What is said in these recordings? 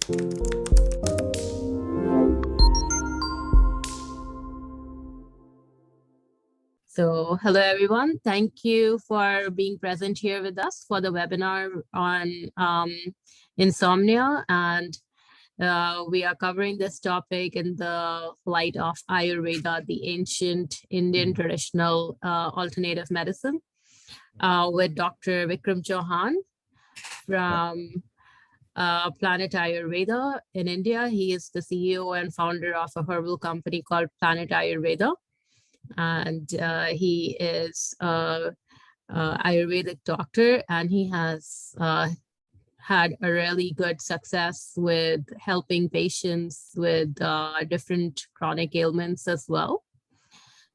So, hello everyone. Thank you for being present here with us for the webinar on insomnia. And we are covering this topic in the light of Ayurveda, the ancient Indian traditional alternative medicine, with Dr. Vikram Chauhan from Planet Ayurveda in India. He is the CEO and founder of a herbal company called Planet Ayurveda. And he is a Ayurvedic doctor, and he has had a really good success with helping patients with different chronic ailments as well.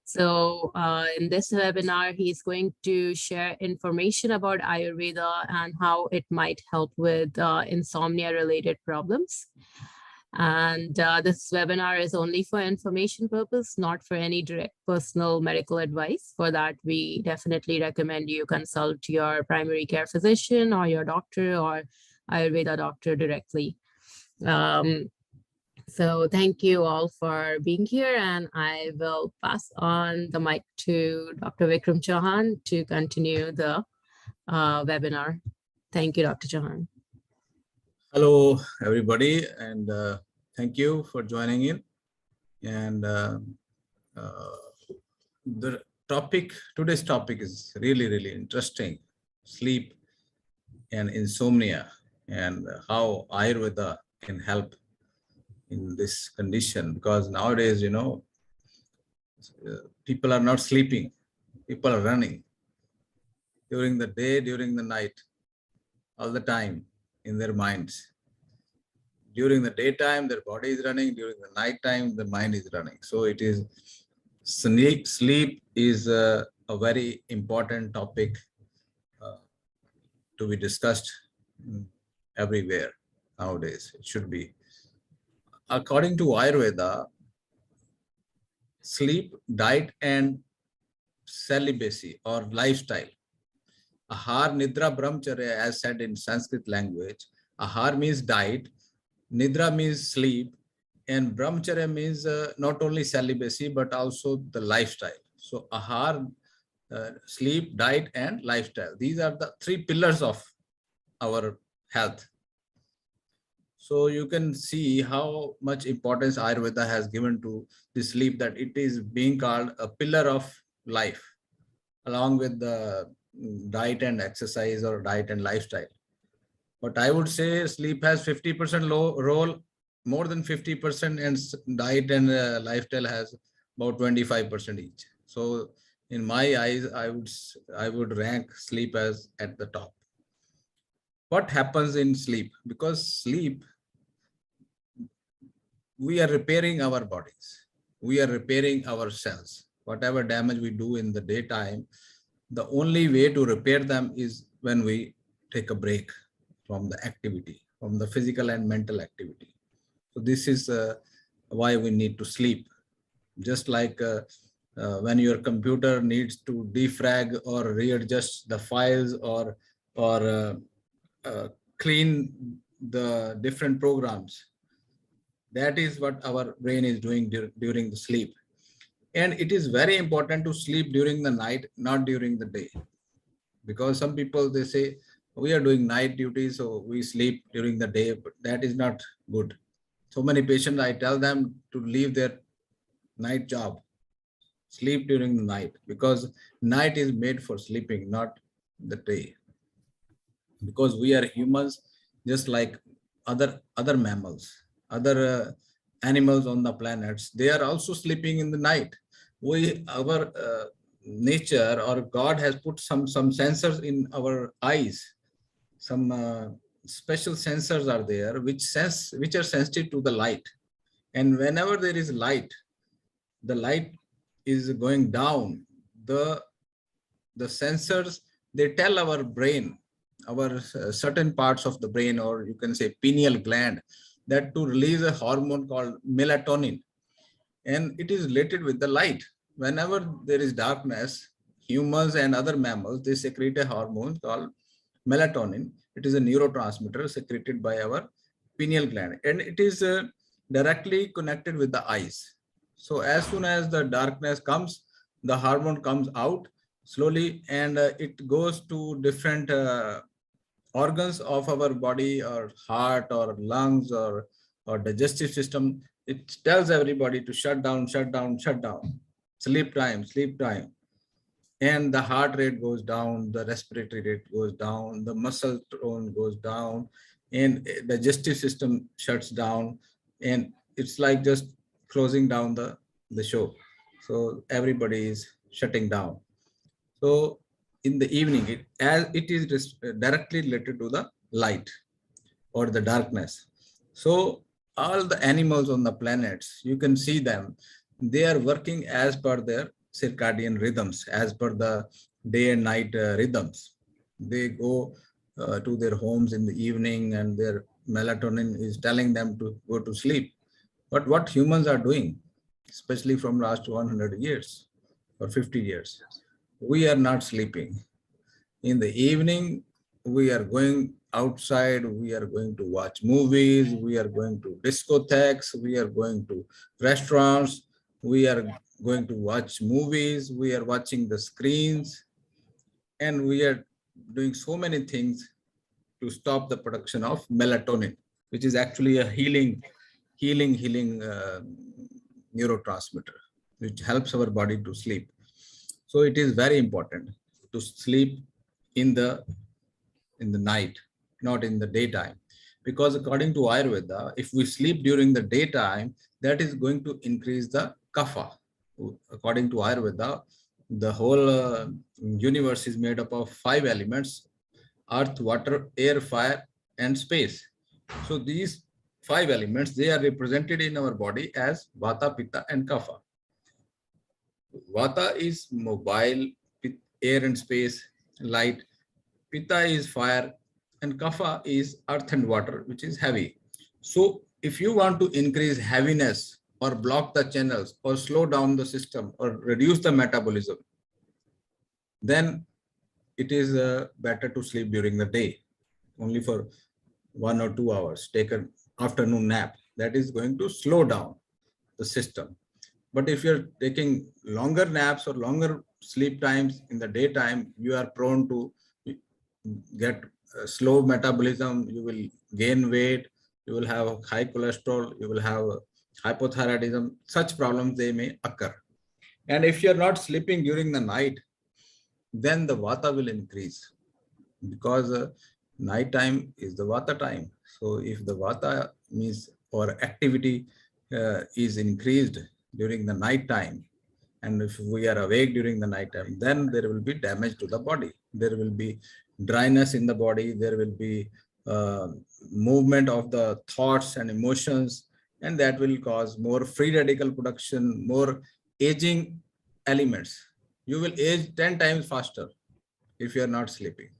So in this webinar, he's going to share information about Ayurveda and how it might help with insomnia-related problems. And this webinar is only for information purpose, not for any direct personal medical advice. For that, we definitely recommend you consult your primary care physician or your doctor or Ayurveda doctor directly. So thank you all for being here, and I will pass on the mic to Dr. Vikram Chauhan to continue the webinar. Thank you, Dr. Chauhan. Hello, everybody, and thank you for joining in. And today's topic is really, really interesting: sleep and insomnia, and how Ayurveda can help in this condition. Because nowadays, people are not sleeping; people are running during the day, during the night, all the time in their minds. During the daytime, their body is running. During the nighttime, the mind is running. So it is sleep is a very important topic to be discussed everywhere nowadays. It should be. According to Ayurveda, sleep, diet, and celibacy or lifestyle. Ahar, Nidra, Brahmacharya, as said in Sanskrit language. Ahar means diet, Nidra means sleep, and Brahmacharya means not only celibacy, but also the lifestyle. So Ahar, sleep, diet, and lifestyle. These are the three pillars of our health. So you can see how much importance Ayurveda has given to the sleep, that it is being called a pillar of life, along with the diet and exercise or diet and lifestyle. But I would say sleep has 50% role, more than 50%, and diet and lifestyle has about 25% each. So in my eyes, I would rank sleep as at the top. What happens in sleep? Because sleep, we are repairing our bodies. We are repairing our cells. Whatever damage we do in the daytime, the only way to repair them is when we take a break from the activity, from the physical and mental activity. So this is why we need to sleep. Just like when your computer needs to defrag or readjust the files or clean the different programs. That is what our brain is doing during the sleep. And it is very important to sleep during the night, not during the day. Because some people, they say, we are doing night duty, so we sleep during the day, but that is not good. So many patients, I tell them to leave their night job, sleep during the night, because night is made for sleeping, not the day. Because we are humans, just like other mammals, other animals on the planets, they are also sleeping in the night. Our nature or God has put some sensors in our eyes. Some special sensors are there which are sensitive to the light. And whenever there is light, the light is going down. The sensors, they tell our brain, our certain parts of the brain, or you can say pineal gland, that to release a hormone called melatonin. And it is related with the light. Whenever there is darkness, humans and other mammals, they secrete a hormone called melatonin. It is a neurotransmitter secreted by our pineal gland, and it is directly connected with the eyes. So as soon as the darkness comes, the hormone comes out slowly, and it goes to different organs of our body, or heart, or lungs, or digestive system. It tells everybody to shut down, shut down, shut down. Sleep time, sleep time. And the heart rate goes down, the respiratory rate goes down, the muscle tone goes down, and digestive system shuts down, and it's like just closing down the show. So everybody is shutting down. So in the evening, as it is directly related to the light or the darkness. So all the animals on the planets, you can see them, they are working as per their circadian rhythms, as per the day and night rhythms. They go to their homes in the evening, and their melatonin is telling them to go to sleep. But what humans are doing, especially from last 100 years or 50 years, we are not sleeping. In the evening, we are going outside, we are going to watch movies, we are going to discotheques, we are going to restaurants, we are going to watch movies, we are watching the screens, and we are doing so many things to stop the production of melatonin, which is actually a healing neurotransmitter, which helps our body to sleep. So it is very important to sleep in the night, not in the daytime, because according to Ayurveda, if we sleep during the daytime, that is going to increase the kapha. According to Ayurveda, the whole universe is made up of 5 elements: earth, water, air, fire, and space. So these 5 elements, they are represented in our body as vata, pitta, and kapha. Vata is mobile, air and space, light. Pitta is fire, and kapha is earth and water, which is heavy. So if you want to increase heaviness, or block the channels, or slow down the system, or reduce the metabolism, then it is better to sleep during the day, only for 1 or 2 hours. Take an afternoon nap. That is going to slow down the system. But if you're taking longer naps or longer sleep times in the daytime, you are prone to get slow metabolism, you will gain weight, you will have high cholesterol, you will have hypothyroidism. Such problems, they may occur. And if you're not sleeping during the night, then the vata will increase, because night time is the vata time. So if the vata means, or activity is increased during the night time, and if we are awake during the night time, then there will be damage to the body. There will be dryness in the body. There will be movement of the thoughts and emotions, and that will cause more free radical production, more aging elements. You will age 10 times faster if you are not sleeping.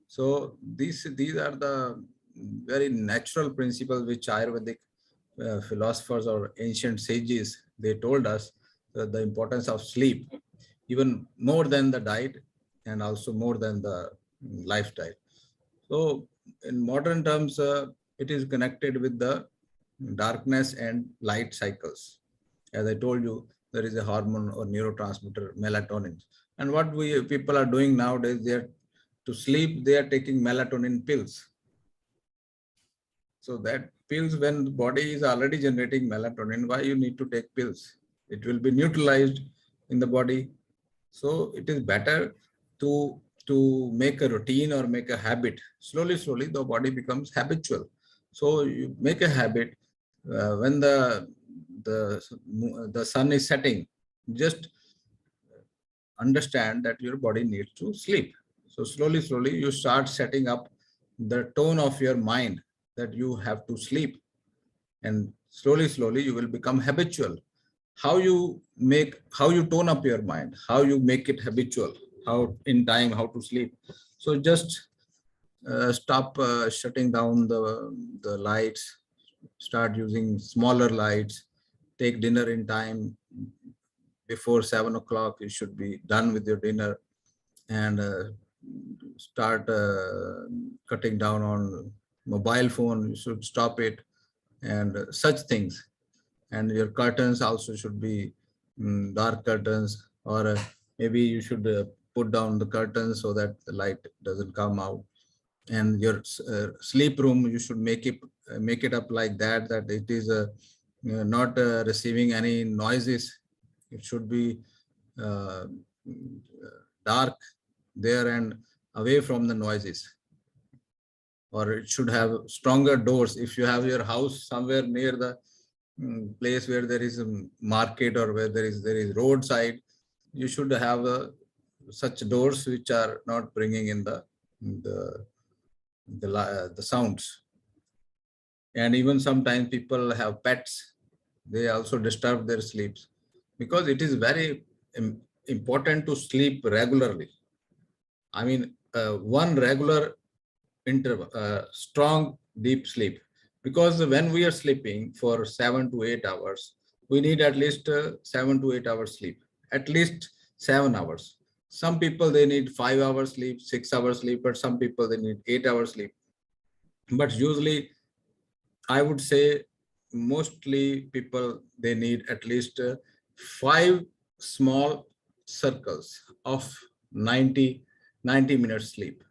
So these are the very natural principles which Ayurvedic philosophers or ancient sages, they told us the importance of sleep, even more than the diet, and also more than the lifestyle. So in modern terms, it is connected with the darkness and light cycles. As I told you, there is a hormone or neurotransmitter, melatonin. And what we people are doing nowadays, they are to sleep, they are taking melatonin pills. So that pills, when the body is already generating melatonin, why you need to take pills? It will be neutralized in the body. So it is better to make a routine or make a habit. Slowly, slowly, the body becomes habitual. So you make a habit when the sun is setting. Just understand that your body needs to sleep. So slowly, slowly, you start setting up the tone of your mind that you have to sleep, and slowly, slowly, you will become habitual. How you tone up your mind, how you make it habitual, how in time, how to sleep. So just stop shutting down the lights, start using smaller lights, take dinner in time. Before 7 o'clock, you should be done with your dinner, and start cutting down on mobile phone, you should stop it, and such things. And your curtains also should be dark curtains, or maybe you should put down the curtains so that the light doesn't come out. And your sleep room, you should make it up like that, that it is not receiving any noises. It should be uh, dark there and away from the noises. Or it should have stronger doors. If you have your house somewhere near the place where there is a market, or where there is roadside, you should have such doors which are not bringing in the the sounds. And even sometimes people have pets, they also disturb their sleeps, because it is very important to sleep regularly. I mean, one regular interval, strong deep sleep. Because when we are sleeping for 7 to 8 hours, we need at least 7 to 8 hours sleep, at least 7 hours. Some people they need 5 hours sleep, 6 hours sleep, but some people they need 8 hours sleep. But usually, I would say mostly people they need at least five small circles of 90 minutes sleep.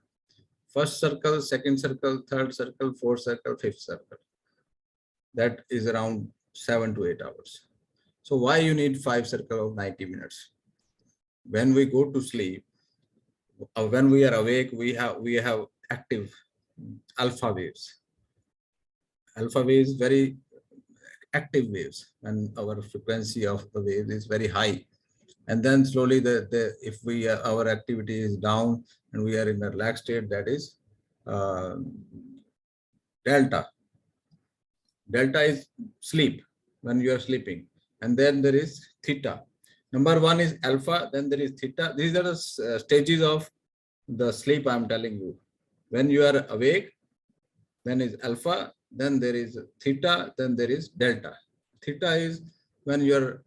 First circle, second circle, third circle, fourth circle, fifth circle. That is around 7 to 8 hours. So why you need five circle of 90 minutes? When we go to sleep, when we are awake, we have active alpha waves. Alpha waves very active waves, and our frequency of the wave is very high. And then slowly if we our activity is down and we are in a relaxed state, that is uh, delta. Delta is sleep, when you are sleeping. And then there is theta. Number one is alpha, then there is theta. These are the stages of the sleep I am telling you. When you are awake, then is alpha, then there is theta, then there is delta. Theta is when your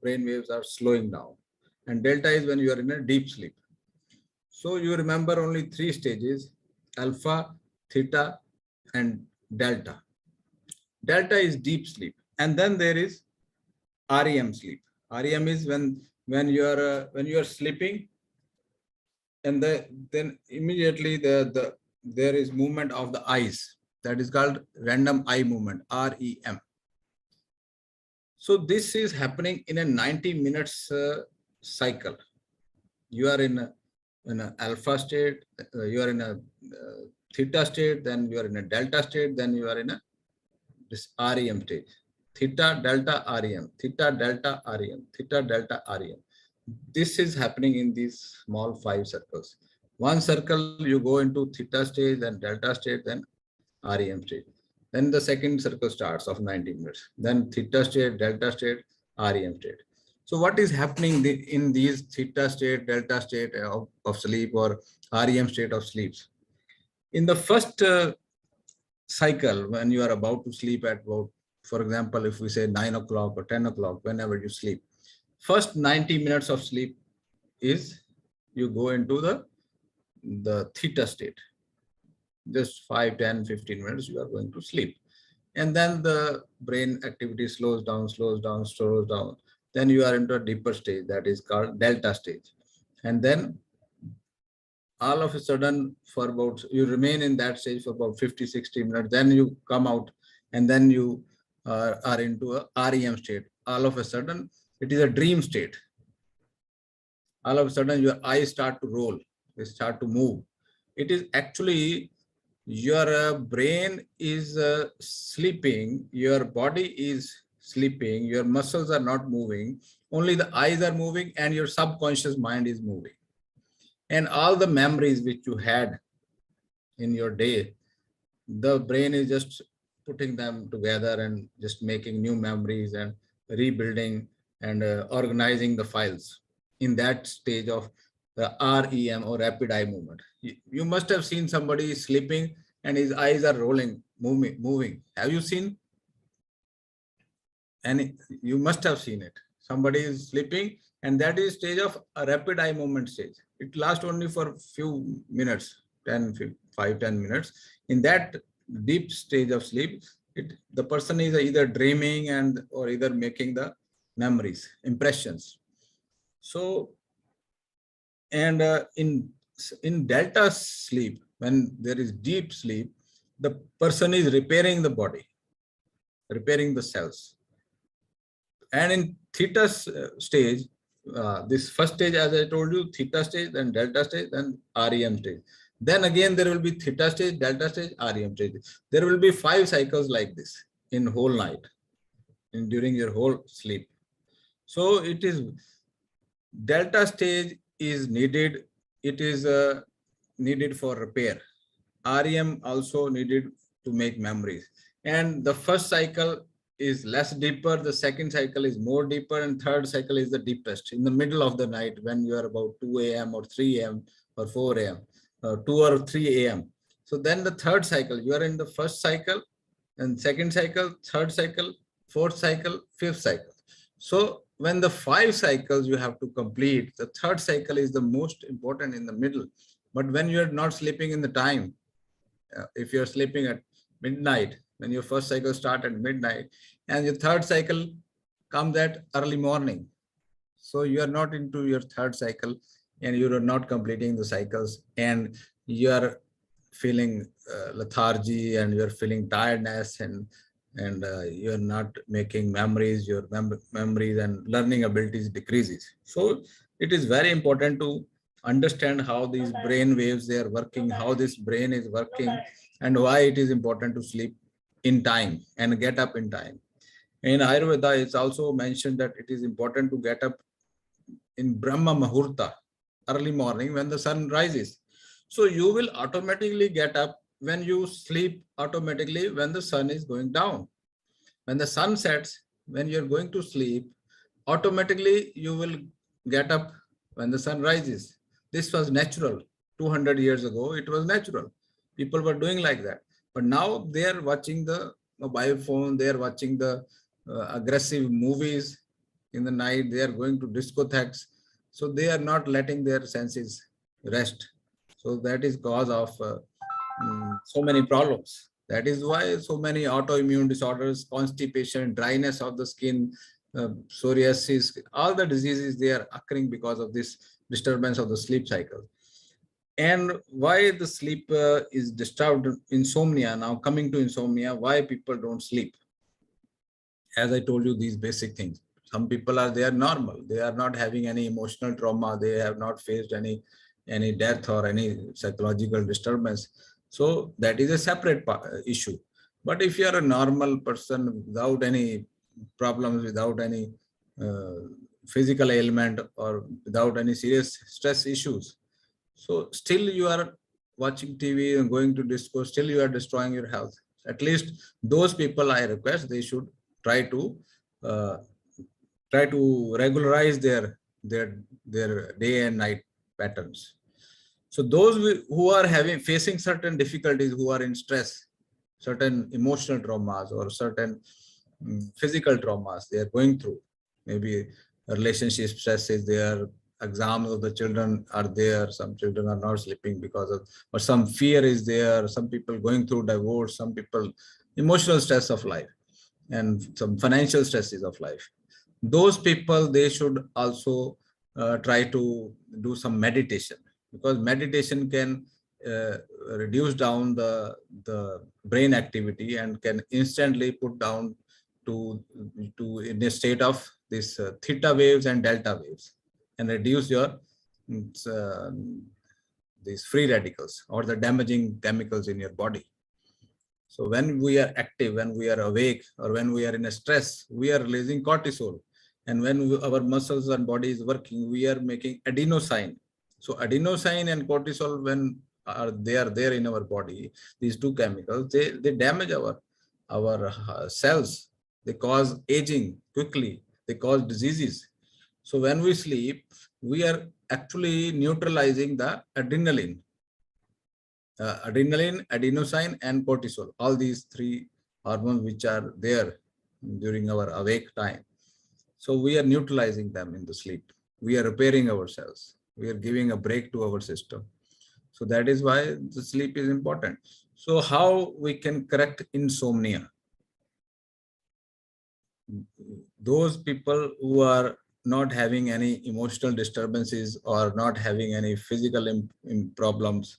brain waves are slowing down, and delta is when you are in a deep sleep. So you remember only three stages: alpha, theta, and delta. Delta is deep sleep, and then there is REM sleep. REM is when you are sleeping, and then immediately there is movement of the eyes. That is called random eye movement, REM. So this is happening in a 90 minutes cycle. You are in an alpha state, you are in a theta state, then you are in a delta state, then you are in a this REM stage. Theta, delta, REM, theta, delta, REM, theta, delta, REM. This is happening in these small 5 circles. One circle you go into theta stage, then delta state, then REM stage. Then the second circle starts of 90 minutes. Then theta state, delta state, REM state. So what is happening in these theta state, delta state of sleep, or REM state of sleeps? In the first cycle, when you are about to sleep at about, for example, if we say 9 o'clock or 10 o'clock, whenever you sleep, first 90 minutes of sleep is you go into the theta state. Just 5, 10, 15 minutes, you are going to sleep. And then the brain activity slows down, slows down, slows down. Then you are into a deeper stage, that is called delta stage. And then all of a sudden, for about, you remain in that stage for about 50, 60 minutes. Then you come out, and then you are into a REM state. All of a sudden, it is a dream state. All of a sudden, your eyes start to roll, they start to move. It is actually your brain is sleeping, your body is sleeping, your muscles are not moving, only the eyes are moving, and your subconscious mind is moving. And all the memories which you had in your day, the brain is just putting them together and just making new memories and rebuilding and organizing the files in that stage of the REM, or rapid eye movement. You must have seen somebody sleeping and his eyes are rolling, moving. Have you seen? And you must have seen it. Somebody is sleeping, and that is stage of a rapid eye movement stage. It lasts only for few minutes, 10, 5, 10 minutes. In that deep stage of sleep, the person is either dreaming or either making the memories, impressions. So, and in delta sleep, when there is deep sleep, the person is repairing the body, repairing the cells. And in theta stage, this first stage, as I told you, theta stage, then delta stage, then REM stage. Then again, there will be theta stage, delta stage, REM stage. There will be 5 cycles like this in whole night, during your whole sleep. So it is delta stage is needed. It is needed for repair. REM also needed to make memories. And the first cycle is less deeper, the second cycle is more deeper, and third cycle is the deepest in the middle of the night when you are about 2 a.m. or 3 a.m. or 4 a.m. 2 or 3 a.m. So then the third cycle, you are in the first cycle, and second cycle, third cycle, fourth cycle, fifth cycle. So when the 5 cycles you have to complete, the third cycle is the most important in the middle. But when you are not sleeping in the time, if you're sleeping at midnight, when your first cycle starts at midnight, and your third cycle comes at early morning, so you are not into your third cycle, and you are not completing the cycles, and you are feeling lethargy, and you are feeling tiredness, and you are not making memories. Your memories and learning abilities decreases. So it is very important to understand how these brain waves they are working, how this brain is working, and why it is important to sleep in time and get up in time. In Ayurveda, it's also mentioned that it is important to get up in Brahma Muhurta, early morning when the sun rises. So you will automatically get up when you sleep automatically when the sun is going down. When the sun sets, when you're going to sleep, automatically you will get up when the sun rises. This was natural. 200 years ago, it was natural. People were doing like that. But now they are watching the mobile phone, they are watching the aggressive movies in the night, they are going to discotheques. So they are not letting their senses rest. So that is cause of so many problems. That is why so many autoimmune disorders, constipation, dryness of the skin, psoriasis, all the diseases, they are occurring because of this disturbance of the sleep cycle. And why the sleep is disturbed, insomnia. Now coming to insomnia, why people don't sleep? As I told you, these basic things. Some people are, they are normal. They are not having any emotional trauma. They have not faced any death or any psychological disturbance. So that is a separate issue. But if you are a normal person without any problems, without any physical ailment, or without any serious stress issues, so still you are watching TV and going to disco, still you are destroying your health. At least those people, I request, they should try to regularize their day and night patterns. So those who are facing certain difficulties, who are in stress, certain emotional traumas or certain physical traumas they are going through, maybe relationship stress is there, exams of the children are there, some children are not sleeping because of, or some fear is there, some people going through divorce, some people emotional stress of life, and some financial stresses of life. Those people, they should also try to do some meditation, because meditation can reduce down the brain activity and can instantly put down to in a state of this theta waves and delta waves, and reduce your uh, these free radicals or the damaging chemicals in your body. So when we are active, when we are awake, or when we are in a stress, we are releasing cortisol. And when our muscles and body is working, we are making adenosine. So adenosine and cortisol, when they are there in our body, these two chemicals, they damage our cells. They cause aging quickly. They cause diseases. So when we sleep, we are actually neutralizing the adrenaline. Adrenaline, adenosine, and cortisol, all these three hormones which are there during our awake time. So we are neutralizing them in the sleep. We are repairing ourselves. We are giving a break to our system. So that is why the sleep is important. So how we can correct insomnia? Those people who are not having any emotional disturbances or not having any physical problems,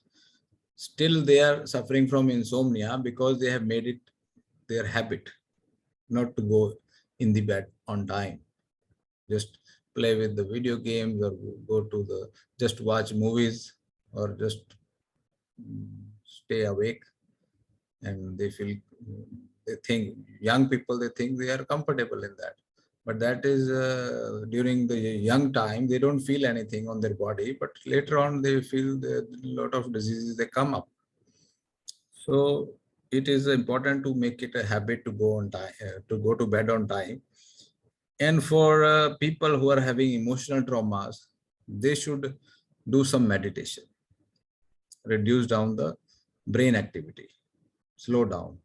still they are suffering from insomnia because they have made it their habit not to go in the bed on time. Just play with the video games or go to the, just watch movies or just stay awake, and they feel, they think, young people, they think they are comfortable in that. But that is during the young time, they don't feel anything on their body, but later on they feel a lot of diseases, they come up. So it is important to make it a habit to go on time, to go to bed on time. And for people who are having emotional traumas, they should do some meditation, reduce down the brain activity, slow down,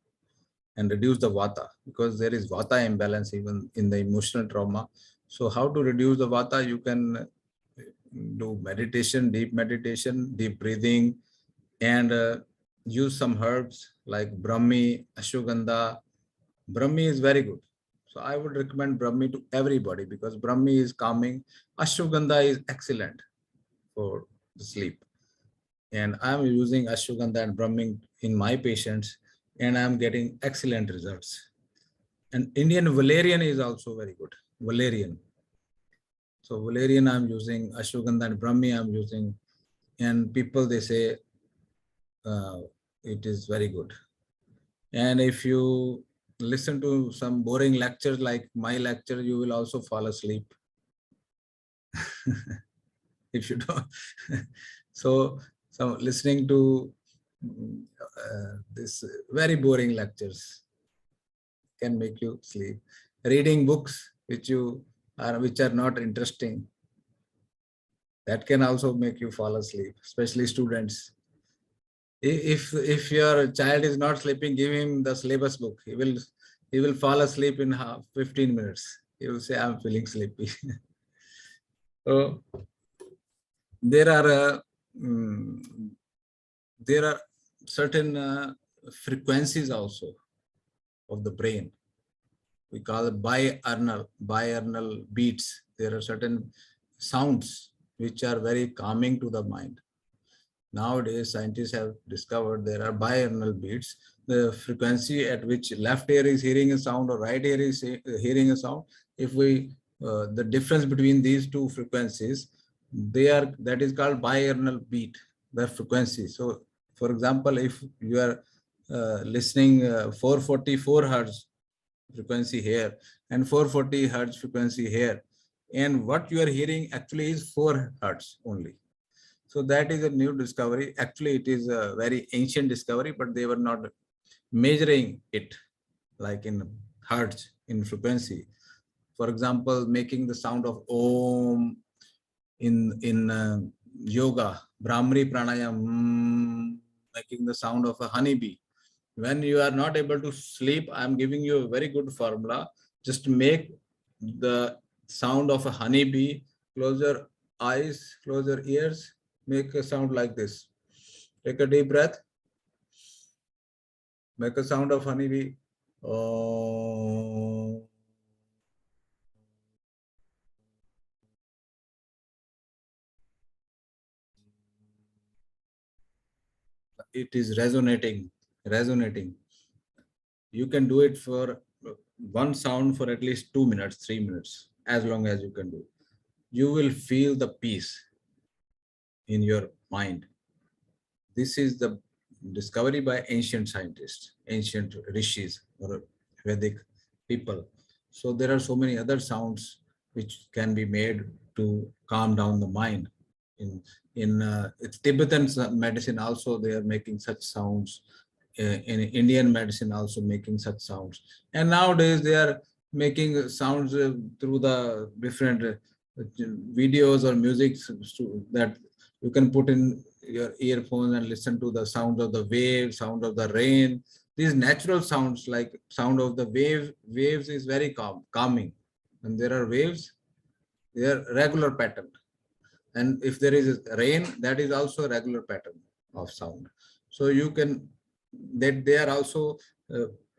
and reduce the vata, because there is vata imbalance even in the emotional trauma. So how to reduce the vata? You can do meditation, deep breathing, and use some herbs like Brahmi, Ashwagandha. Brahmi is very good. So I would recommend Brahmi to everybody because Brahmi is calming. Ashwagandha is excellent for the sleep. And I'm using Ashwagandha and Brahmi in my patients, and I'm getting excellent results. And Indian valerian is also very good. Valerian. So valerian I'm using, Ashwagandha and Brahmi I'm using, and people, they say it is very good. And if you listen to some boring lectures like my lecture, you will also fall asleep. If you don't. So listening to this very boring lectures can make you sleep. Reading books which are not interesting, that can also make you fall asleep, especially students. If your child is not sleeping, give him the syllabus book. He will fall asleep in 15 minutes. He will say, I'm feeling sleepy. So there are certain frequencies also of the brain. We call it biurnal beats. There are certain sounds which are very calming to the mind. Nowadays, scientists have discovered there are biurnal beats. The frequency at which left ear is hearing a sound or right ear is hearing a sound. If the difference between these two frequencies, that is called biurnal beat, the frequency. So, for example, if you are listening 444 hertz frequency here and 440 hertz frequency here, and what you are hearing actually is 4 hertz only. So that is a new discovery. Actually, it is a very ancient discovery, but they were not measuring it like in hertz, in frequency. For example, making the sound of Om in yoga, Brahmari Pranayam, making the sound of a honeybee. When you are not able to sleep, I'm giving you a very good formula. Just make the sound of a honeybee, close your eyes, close your ears, make a sound like this. Take a deep breath. Make a sound of honeybee. Oh. It is resonating. You can do it for one sound for at least 2 minutes, 3 minutes, as long as you can do. You will feel the peace in your mind. This is the discovery by ancient scientists, ancient rishis or Vedic people. So there are so many other sounds which can be made to calm down the mind. It's Tibetan medicine also, they are making such sounds. In Indian medicine also making such sounds. And nowadays they are making sounds through the different videos or music that you can put in your earphones and listen to the sound of the wave, sound of the rain. These natural sounds like sound of the waves is very calming. And there are waves, they are regular pattern. And if there is rain, that is also a regular pattern of sound. So you can that they are also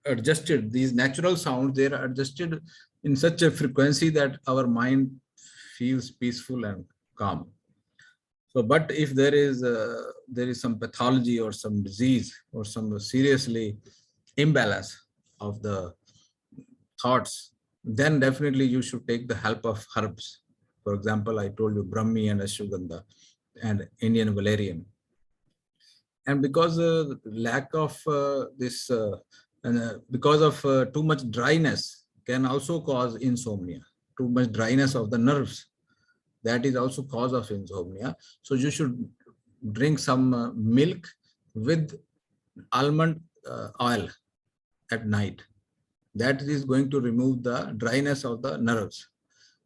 adjusted. These natural sounds, they are adjusted in such a frequency that our mind feels peaceful and calm. So, but if there is some pathology or some disease or some seriously imbalance of the thoughts, then definitely you should take the help of herbs. For example, I told you Brahmi and Ashwagandha and Indian Valerian. And because lack of this, because of too much dryness can also cause insomnia. Too much dryness of the nerves, that is also cause of insomnia. So you should drink some milk with almond oil at night. That is going to remove the dryness of the nerves.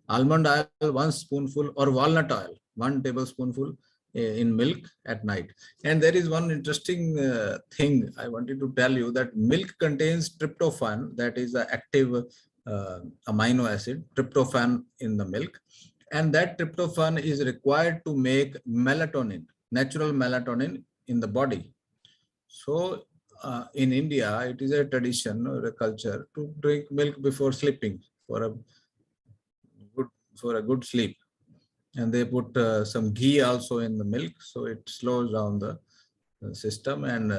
Almond oil, 1 spoonful, or walnut oil, 1 tablespoonful in milk at night. And there is one interesting thing I wanted to tell you, that milk contains tryptophan, that is the active amino acid, tryptophan in the milk. And that tryptophan is required to make melatonin, natural melatonin in the body. So in India, it is a tradition or a culture to drink milk before sleeping for a good sleep. And they put some ghee also in the milk, so it slows down the system and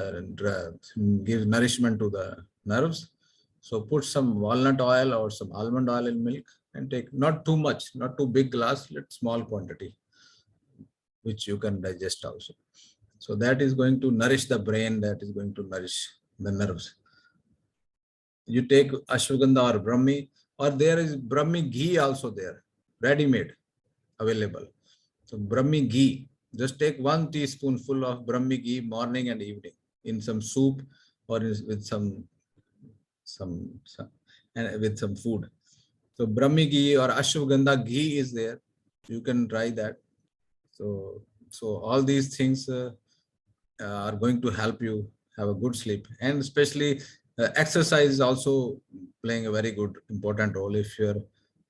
gives nourishment to the nerves. So put some walnut oil or some almond oil in milk and take not too much, not too big glass, let small quantity, which you can digest also. So that is going to nourish the brain, that is going to nourish the nerves. You take ashwagandha or Brahmi, or there is Brahmi ghee also there, ready-made, available. So Brahmi ghee, just take 1 teaspoonful of Brahmi ghee morning and evening in some soup or with some and with some food. So Brahmi ghee or ashwagandha ghee is there. You can try that. So all these things are going to help you have a good sleep, and especially exercise is also playing a very good important role. If you're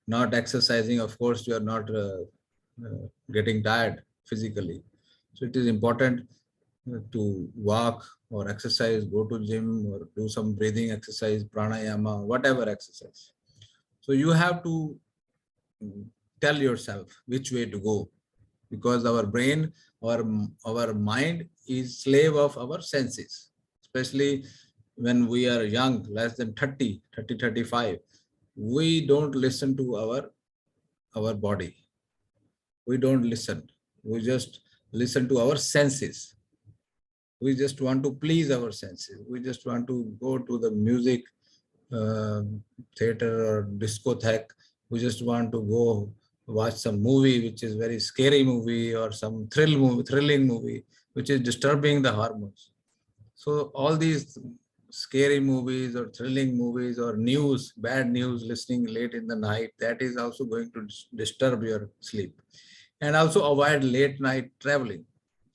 not exercising, of course you are not getting tired physically. So it is important to walk or exercise, go to gym or do some breathing exercise, pranayama, whatever exercise. So you have to tell yourself which way to go, because our brain or our mind is slave of our senses, especially when we are young, less than 35. We don't listen to our body. We don't listen. We just listen to our senses. We just want to please our senses. We just want to go to the music theater or discotheque. We just want to go watch some movie which is very scary movie, or some thrilling movie which is disturbing the hormones. So all these scary movies or thrilling movies or news, bad news listening late in the night, that is also going to disturb your sleep. And also avoid late night traveling.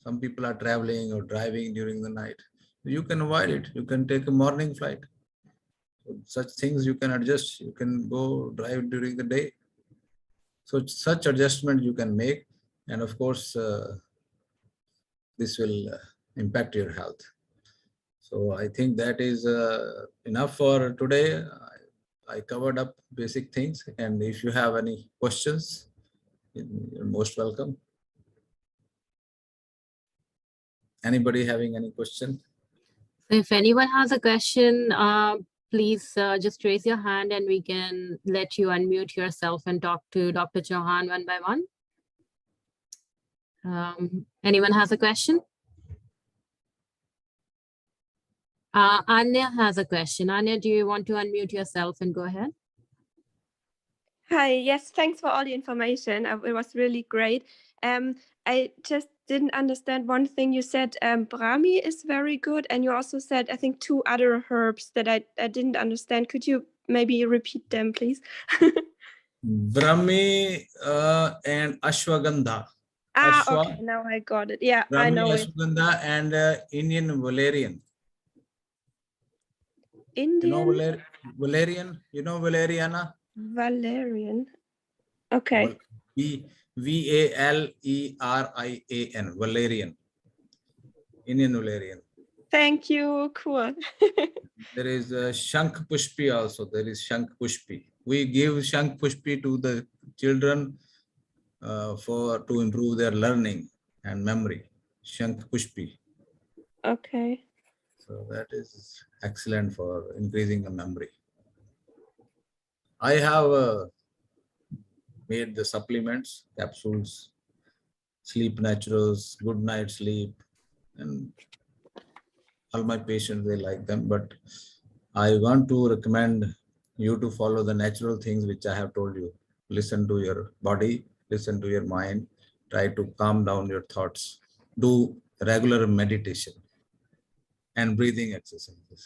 Some people are traveling or driving during the night. You can avoid it. You can take a morning flight. So such things you can adjust. You can go drive during the day. So such adjustment you can make. And of course, this will impact your health. So I think that is enough for today. I covered up basic things. And if you have any questions, you're most welcome. Anybody having any question? So if anyone has a question, please just raise your hand and we can let you unmute yourself and talk to Dr. Chauhan one by one. Anyone has a question? Anya has a question. Anya, do you want to unmute yourself and go ahead? Hi, yes, thanks for all the information. It was really great. I just didn't understand one thing you said. Brahmi is very good, and you also said, I think, 2 other herbs that I didn't understand. Could you maybe repeat them, please? Brahmi and ashwagandha. Okay, now I got it. Yeah, Brahmi, I know ashwagandha, and Indian valerian. Indian? Valerian? You know valeriana? Valerian. Okay. Valerian. Valerian. Indian valerian. Thank you. Cool. There is Shank Pushpi also. There is Shank Pushpi. We give Shank Pushpi to the children to improve their learning and memory. Shank Pushpi. Okay. So that is excellent for increasing the memory. I have made the supplements, capsules, sleep naturals, good night sleep, and all my patients, they like them. But I want to recommend you to follow the natural things which I have told you. Listen to your body, listen to your mind, try to calm down your thoughts, do regular meditation and breathing exercises,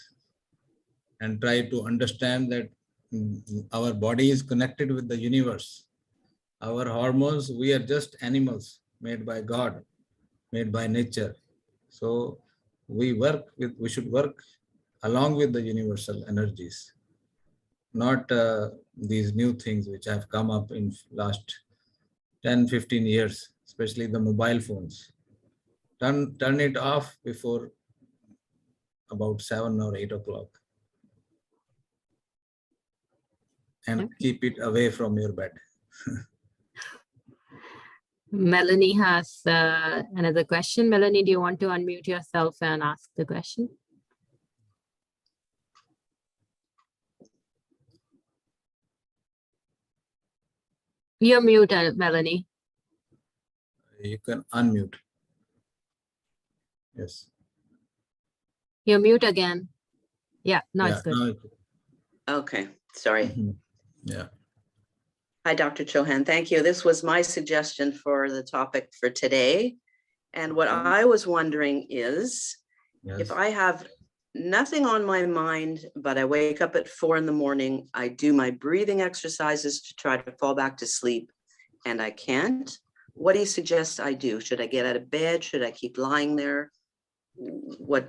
and try to understand that our body is connected with the universe. Our hormones, we are just animals made by God, made by nature. So we should work along with the universal energies, not these new things which have come up in last 10, 15 years, especially the mobile phones. Turn it off before about 7 or 8 o'clock and keep it away from your bed. Melanie has another question. Melanie, do you want to unmute yourself and ask the question? You're muted, Melanie. You can unmute. Yes. You're mute again. Yeah, no, Yeah, it's good. now it- Okay, sorry. Mhm. Yeah. Hi, Dr. Chauhan. Thank you. This was my suggestion for the topic for today. And what Okay. I was wondering is, Yes. if I have nothing on my mind, but I wake up at 4 in the morning, I do my breathing exercises to try to fall back to sleep, and I can't, what do you suggest I do? Should I get out of bed? Should I keep lying there?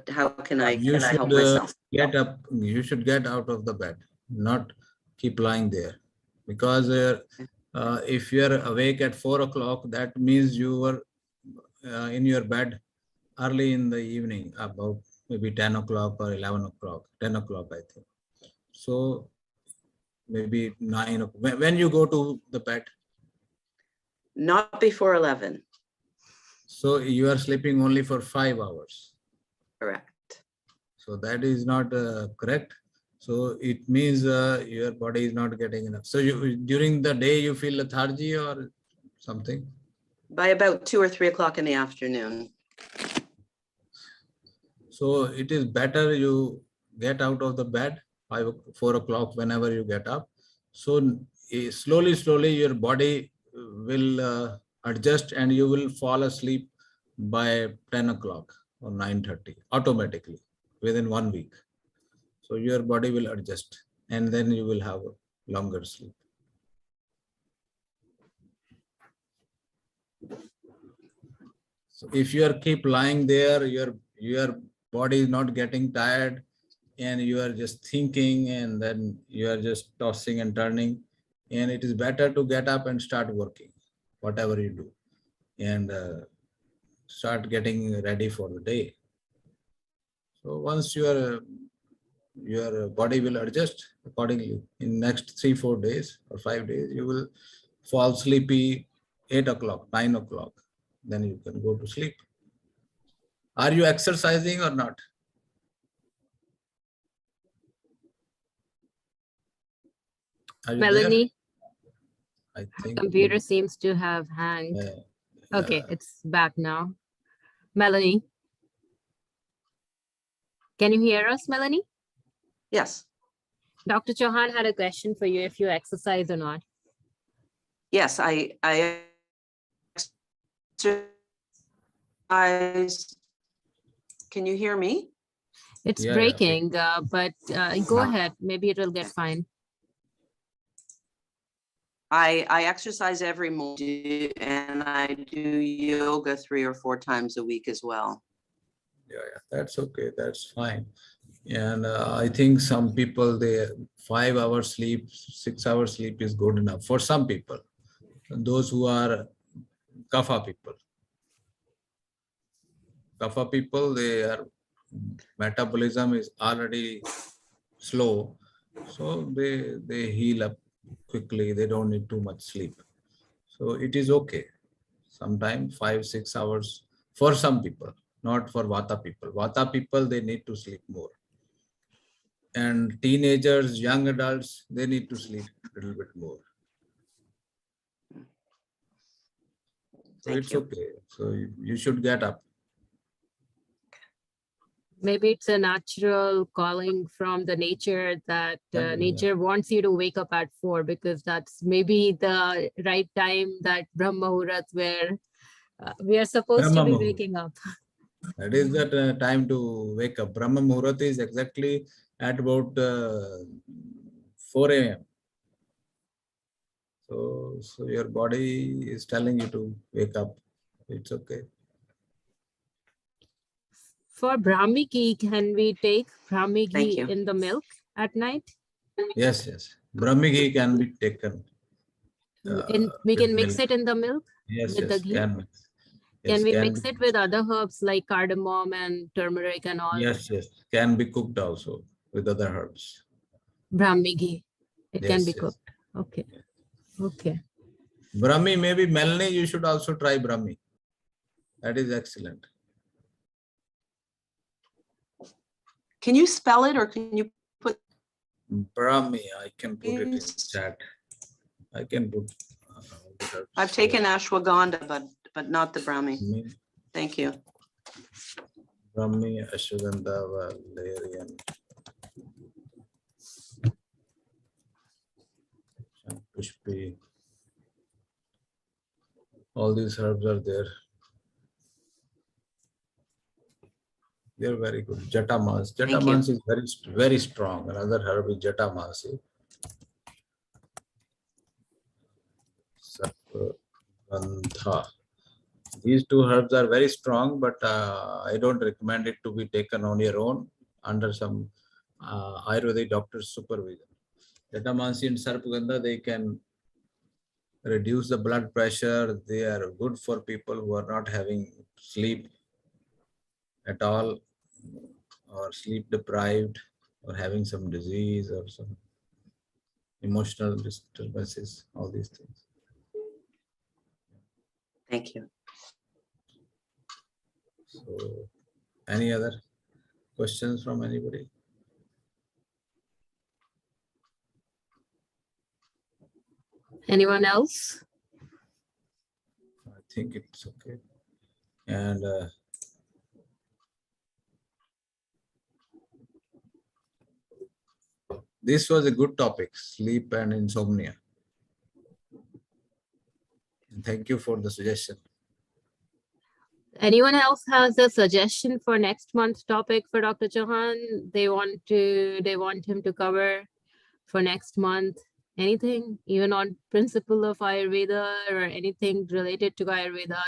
How can I help myself? Get up. You should get out of the bed, not keep lying there. Because if you are awake at 4 o'clock, that means you were in your bed early in the evening, about maybe 10 o'clock or 11 o'clock, 10 o'clock, I think. So maybe 9 o'clock. When you go to the bed? Not before 11. So you are sleeping only for 5 hours. Correct. So that is not correct. So it means your body is not getting enough. So during the day you feel lethargy or something? By about 2 or 3 o'clock in the afternoon. So it is better you get out of the bed 4 o'clock whenever you get up. So slowly your body will adjust and you will fall asleep by 10 o'clock or 9:30 automatically within 1 week. So your body will adjust and then you will have a longer sleep. So if you are keep lying there, your body is not getting tired and you are just thinking and then you are just tossing and turning, and it is better to get up and start working, whatever you do, and start getting ready for the day. So once your body will adjust accordingly. In next 3-4 days or 5 days, you will fall sleepy 8 o'clock, 9 o'clock. Then you can go to sleep. Are you exercising or not? Are you Melanie, there? I think computer seems to have hanged. Okay, yeah. it's back now. Melanie, can you hear us, Melanie? Yes. Dr. Chauhan had a question for you, if you exercise or not. Yes, I exercise. Can you hear me? It's Yeah, breaking, but go Ah. ahead. Maybe it'll get fine. I exercise every morning and I do yoga 3 or 4 times a week as well. Yeah, that's okay. That's fine. And I think some people, 5 hours sleep, 6 hours sleep is good enough for some people. And those who are kapha people, they are metabolism is already slow, so they heal up quickly. They don't need too much sleep. So it is okay. Sometimes 5-6 hours for some people, not for Vata people. Vata people, they need to sleep more. And teenagers, young adults, they need to sleep a little bit more. So Thank it's you. okay. So you should get up. Maybe it's a natural calling from the nature that Yeah. nature wants you to wake up at 4, because that's maybe the right time, that Brahma Muhurat, where we are supposed to Brahma be Muhurat. waking up. That is the time to wake up. Brahma Muhurat is exactly at about 4 a.m. So your body is telling you to wake up. It's okay. For Brahmi ghee, can we take Brahmi Thank ghee you. in the milk at night? Yes, yes. Brahmi ghee can be taken We with can mix milk. it in the milk Yes, with the yes, ghee. can mix. Can Yes, we can mix be. it with other herbs like cardamom and turmeric and all? Yes, yes, can be cooked also with other herbs. Brahmi ghee. It can be Yes, yes. cooked. Okay. Okay. Brahmi, maybe Melanie, you should also try Brahmi. That is excellent. Can you spell it or can you put? Brahmi, I can put it in Please. chat. I can put. I've taken ashwagandha, but not the Brahmi. Brahmi, Thank you. Brahmi, ashwagandha, valerian, pushpi. All these herbs are there. They're very good. Jatamas. Thank you. Jatamas is very strong. Another herb is Jatamasi. Sarpagandha. These two herbs are very strong, but I don't recommend it to be taken on your own under some Ayurvedic doctor's supervision. Jatamansi and Sarpagandha, they can reduce the blood pressure. They are good for people who are not having sleep at all, or sleep deprived, or having some disease or some emotional disturbances, all these things. Thank you. So, any other questions from anybody? Anyone else? I think it's okay. And this was a good topic, sleep and insomnia. And thank you for the suggestion. Anyone else has a suggestion for next month's topic for Dr. Chauhan? They want him to cover for next month. Anything, even on principle of Ayurveda or anything related to Ayurveda?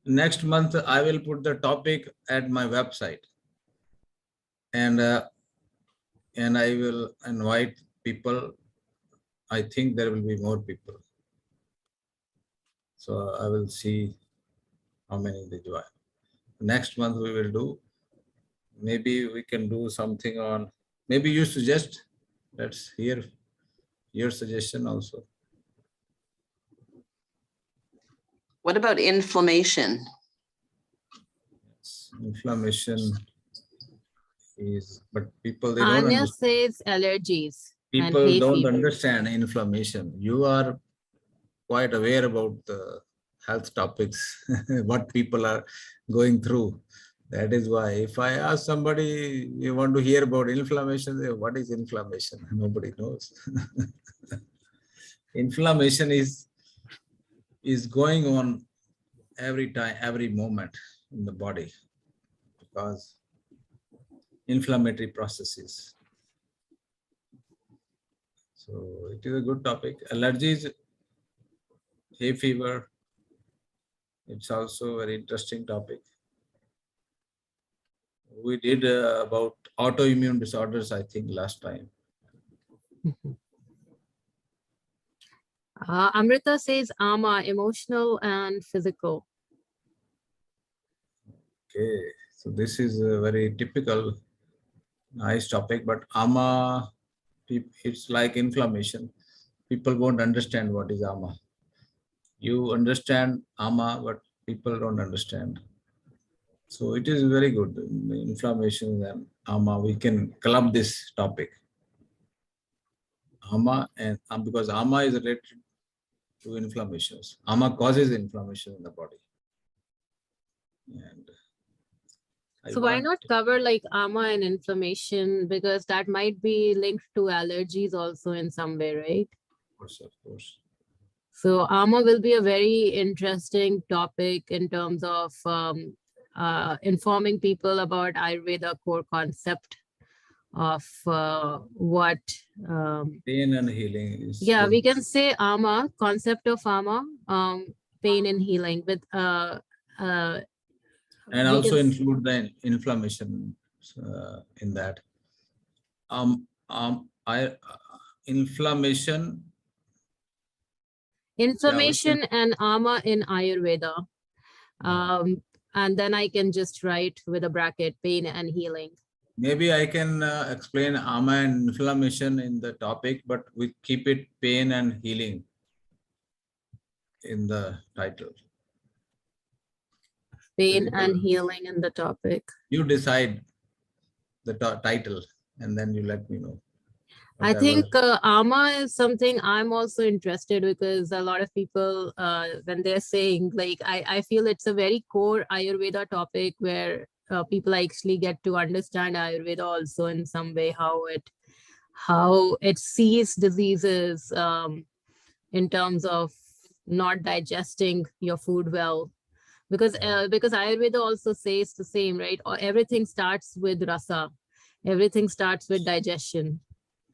Next month, I will put the topic at my website, and I will invite people. I think there will be more people. So I will see how many they join. Next month we will do. Maybe we can do something on. Maybe you suggest. Let's hear your suggestion also. What about inflammation? Inflammation is, but people they don't Anya understand. says allergies. and People hay don't fever. understand inflammation. You are quite aware about the health topics, what people are going through. That is why if I ask somebody, you want to hear about inflammation, they, what is inflammation? Nobody knows. Inflammation is going on every time, every moment in the body, because inflammatory processes. So it is a good topic. Allergies, hay fever, it's also a very interesting topic. We did about autoimmune disorders, I think, last time. Amrita says ama, emotional and physical. Okay, So this is a very typical, nice topic, but ama, it's like inflammation. People won't understand what is ama. You understand ama, but people don't understand. So it is very good. Inflammation and ama, we can club this topic. Ama and because ama is related to inflammations. Ama causes inflammation in the body. And So why not cover like ama and inflammation, because that might be linked to allergies also in some way, right? Of course, of course. So ama will be a very interesting topic in terms of informing people about Ayurveda core concept of what Pain and healing is yeah, we can say ama, concept of ama, pain and healing with and we also can include the inflammation in that. Inflammation. inflammation and ama in Ayurveda. And then I can just write with a bracket pain and healing. Maybe I can explain ama and inflammation in the topic, but we keep it pain and healing in the title. Pain and healing in the topic. You decide the title and then you let me know. I think ama is something I'm also interested, because a lot of people, when they're saying, like, I feel it's a very core Ayurveda topic where people actually get to understand Ayurveda also in some way, how it sees diseases in terms of not digesting your food well. Because Ayurveda also says the same, right? Or everything starts with rasa. Everything starts with digestion.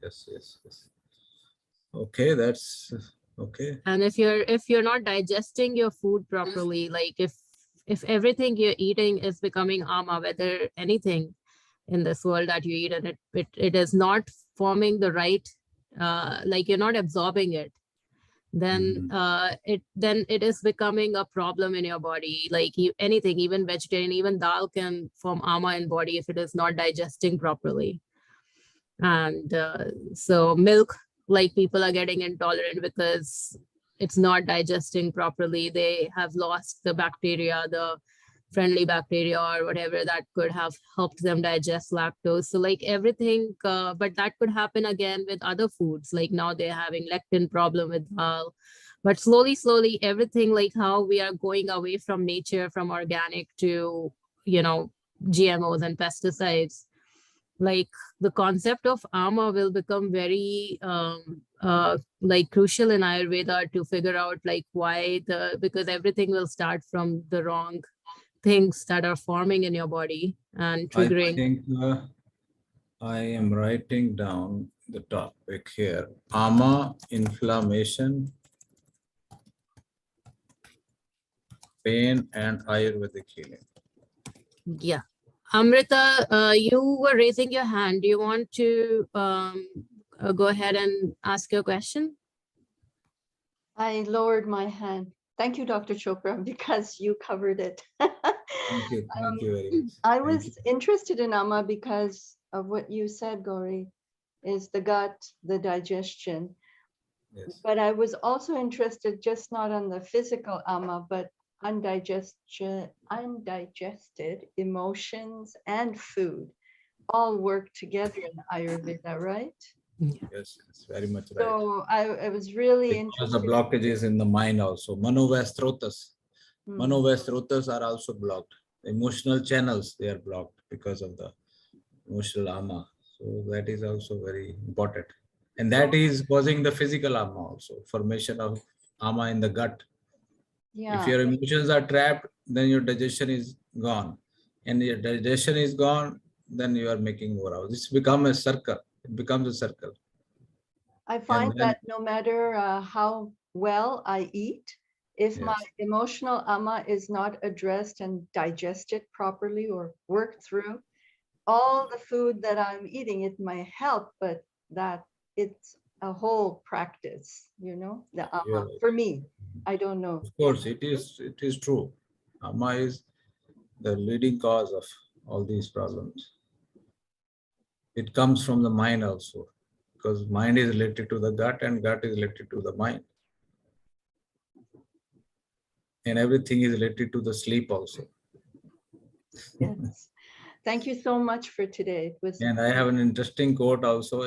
Yes, yes, yes. Okay, that's okay. And if you're not digesting your food properly, like if everything you're eating is becoming ama, whether anything in this world that you eat and it is not forming the right, like you're not absorbing it, then it is becoming a problem in your body. Like anything, even vegetarian, even dal can form ama in body if it is not digesting properly. And so milk, like people are getting intolerant because it's not digesting properly. They have lost the bacteria, the friendly bacteria or whatever that could have helped them digest lactose. So like everything, but that could happen again with other foods. Like now they're having lectin problem with dal. But slowly, everything, like how we are going away from nature, from organic to, GMOs and pesticides, like the concept of ama will become very like crucial in Ayurveda to figure out like why because everything will start from the wrong things that are forming in your body and triggering. I think I am writing down the topic here. Ama, inflammation, pain, and Ayurvedic healing. Yeah. Amrita, you were raising your hand. Do you want to go ahead and ask your question? I lowered my hand. Thank you, Dr. Chopra, because you covered it. Thank you very much. I was interested in ama because of what you said, Gauri, is the gut, the digestion. Yes. But I was also interested just not on the physical ama, but undigested emotions and food all work together in Ayurveda, right? Yes, it's very much right. So I was really because interested. the blockages in the mind also. Manovastrotas. Manovastrotas are also blocked. The emotional channels, they are blocked because of the emotional ama. So that is also very important. And that is causing the physical ama also, formation of ama in the gut. Yeah. If your emotions are trapped, then your digestion is gone. And your digestion is gone, then you are making more out. This becomes a circle. It becomes a circle. I find that no matter how well I eat, if my emotional ama is not addressed and digested properly or worked through, all the food that I'm eating, it might help, but that it's a whole practice, the ama. For me, I don't know. Of course, it is true. Ama is the leading cause of all these problems. It comes from the mind also, because mind is related to the gut and gut is related to the mind. And everything is related to the sleep also. Yes. Thank you so much for today. It was And I have an interesting quote also.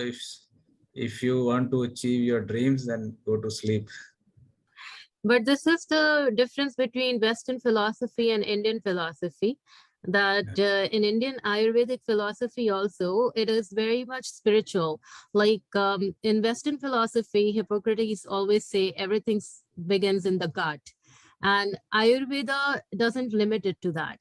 If you want to achieve your dreams, then go to sleep. But this is the difference between Western philosophy and Indian philosophy. That in Indian Ayurvedic philosophy also, it is very much spiritual. Like in Western philosophy, Hippocrates always say everything begins in the gut. And Ayurveda doesn't limit it to that.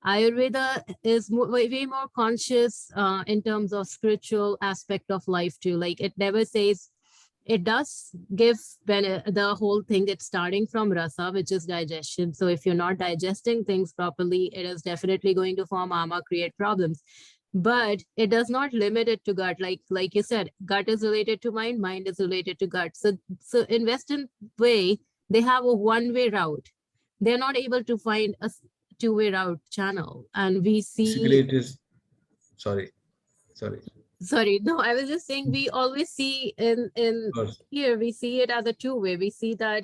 Ayurveda is way more conscious in terms of spiritual aspect of life too. Like it never says, it does give the whole thing. It's starting from rasa, which is digestion. So if you're not digesting things properly, it is definitely going to form ama, create problems. But it does not limit it to gut. Like you said, gut is related to mind, mind is related to gut. So in Western way, they have a one-way route. They're not able to find a two-way route channel. And we Basically, see, it is, sorry. sorry, no, I was just saying we always see in First, here, we see it as a two-way. We see that,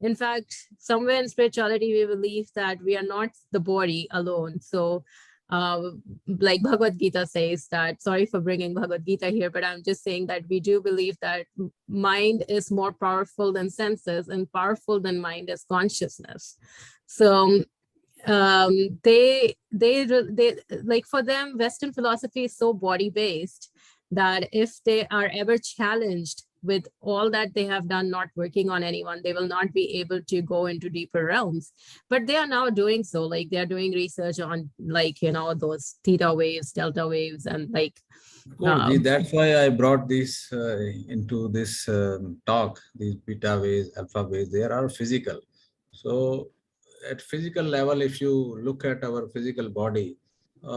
in fact, somewhere in spirituality, we believe that we are not the body alone. So like Bhagavad Gita says that, sorry for bringing Bhagavad Gita here, but I'm just saying that we do believe that mind is more powerful than senses, and powerful than mind is consciousness. So they like, for them, Western philosophy is so body based that if they are ever challenged with all that they have done not working on anyone, they will not be able to go into deeper realms. But they are now doing so. Like they are doing research on, like, you know, those theta waves, delta waves, and like that's why I brought this into this talk. These beta waves, alpha waves, they are physical. So at physical level, if you look at our physical body,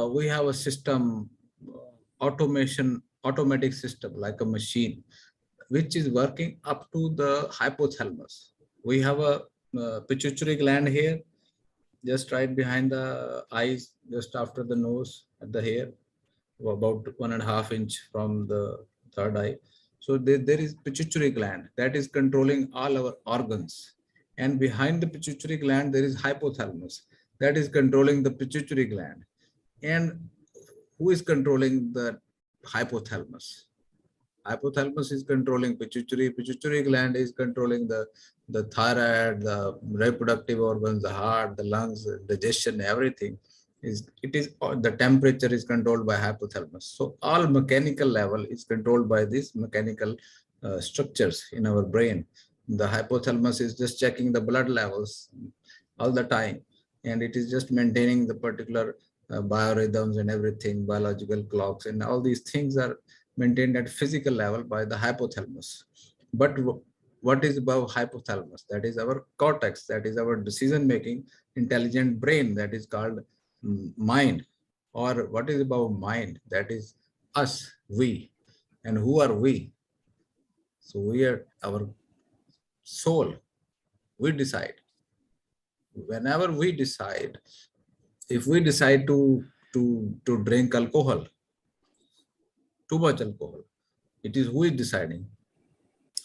we have a system, automatic system, like a machine, which is working up to the hypothalamus. We have a pituitary gland here, just right behind the eyes, just after the nose, at the hair, about 1.5 inch from the third eye. So there is pituitary gland that is controlling all our organs. And behind the pituitary gland, there is hypothalamus that is controlling the pituitary gland. And who is controlling the hypothalamus? Hypothalamus is controlling pituitary. Pituitary gland is controlling the thyroid, the reproductive organs, the heart, the lungs, digestion, everything. The temperature is controlled by hypothalamus. So all mechanical level is controlled by these mechanical structures in our brain. The hypothalamus is just checking the blood levels all the time, and it is just maintaining the particular biorhythms and everything, biological clocks, and all these things are maintained at physical level by the hypothalamus. But what is above hypothalamus? That is our cortex, that is our decision-making intelligent brain, that is called mind. Or what is above mind? That is us, we. And who are we? So we are our soul. We decide. Whenever we decide, if we decide to drink alcohol, too much alcohol, it is who is deciding.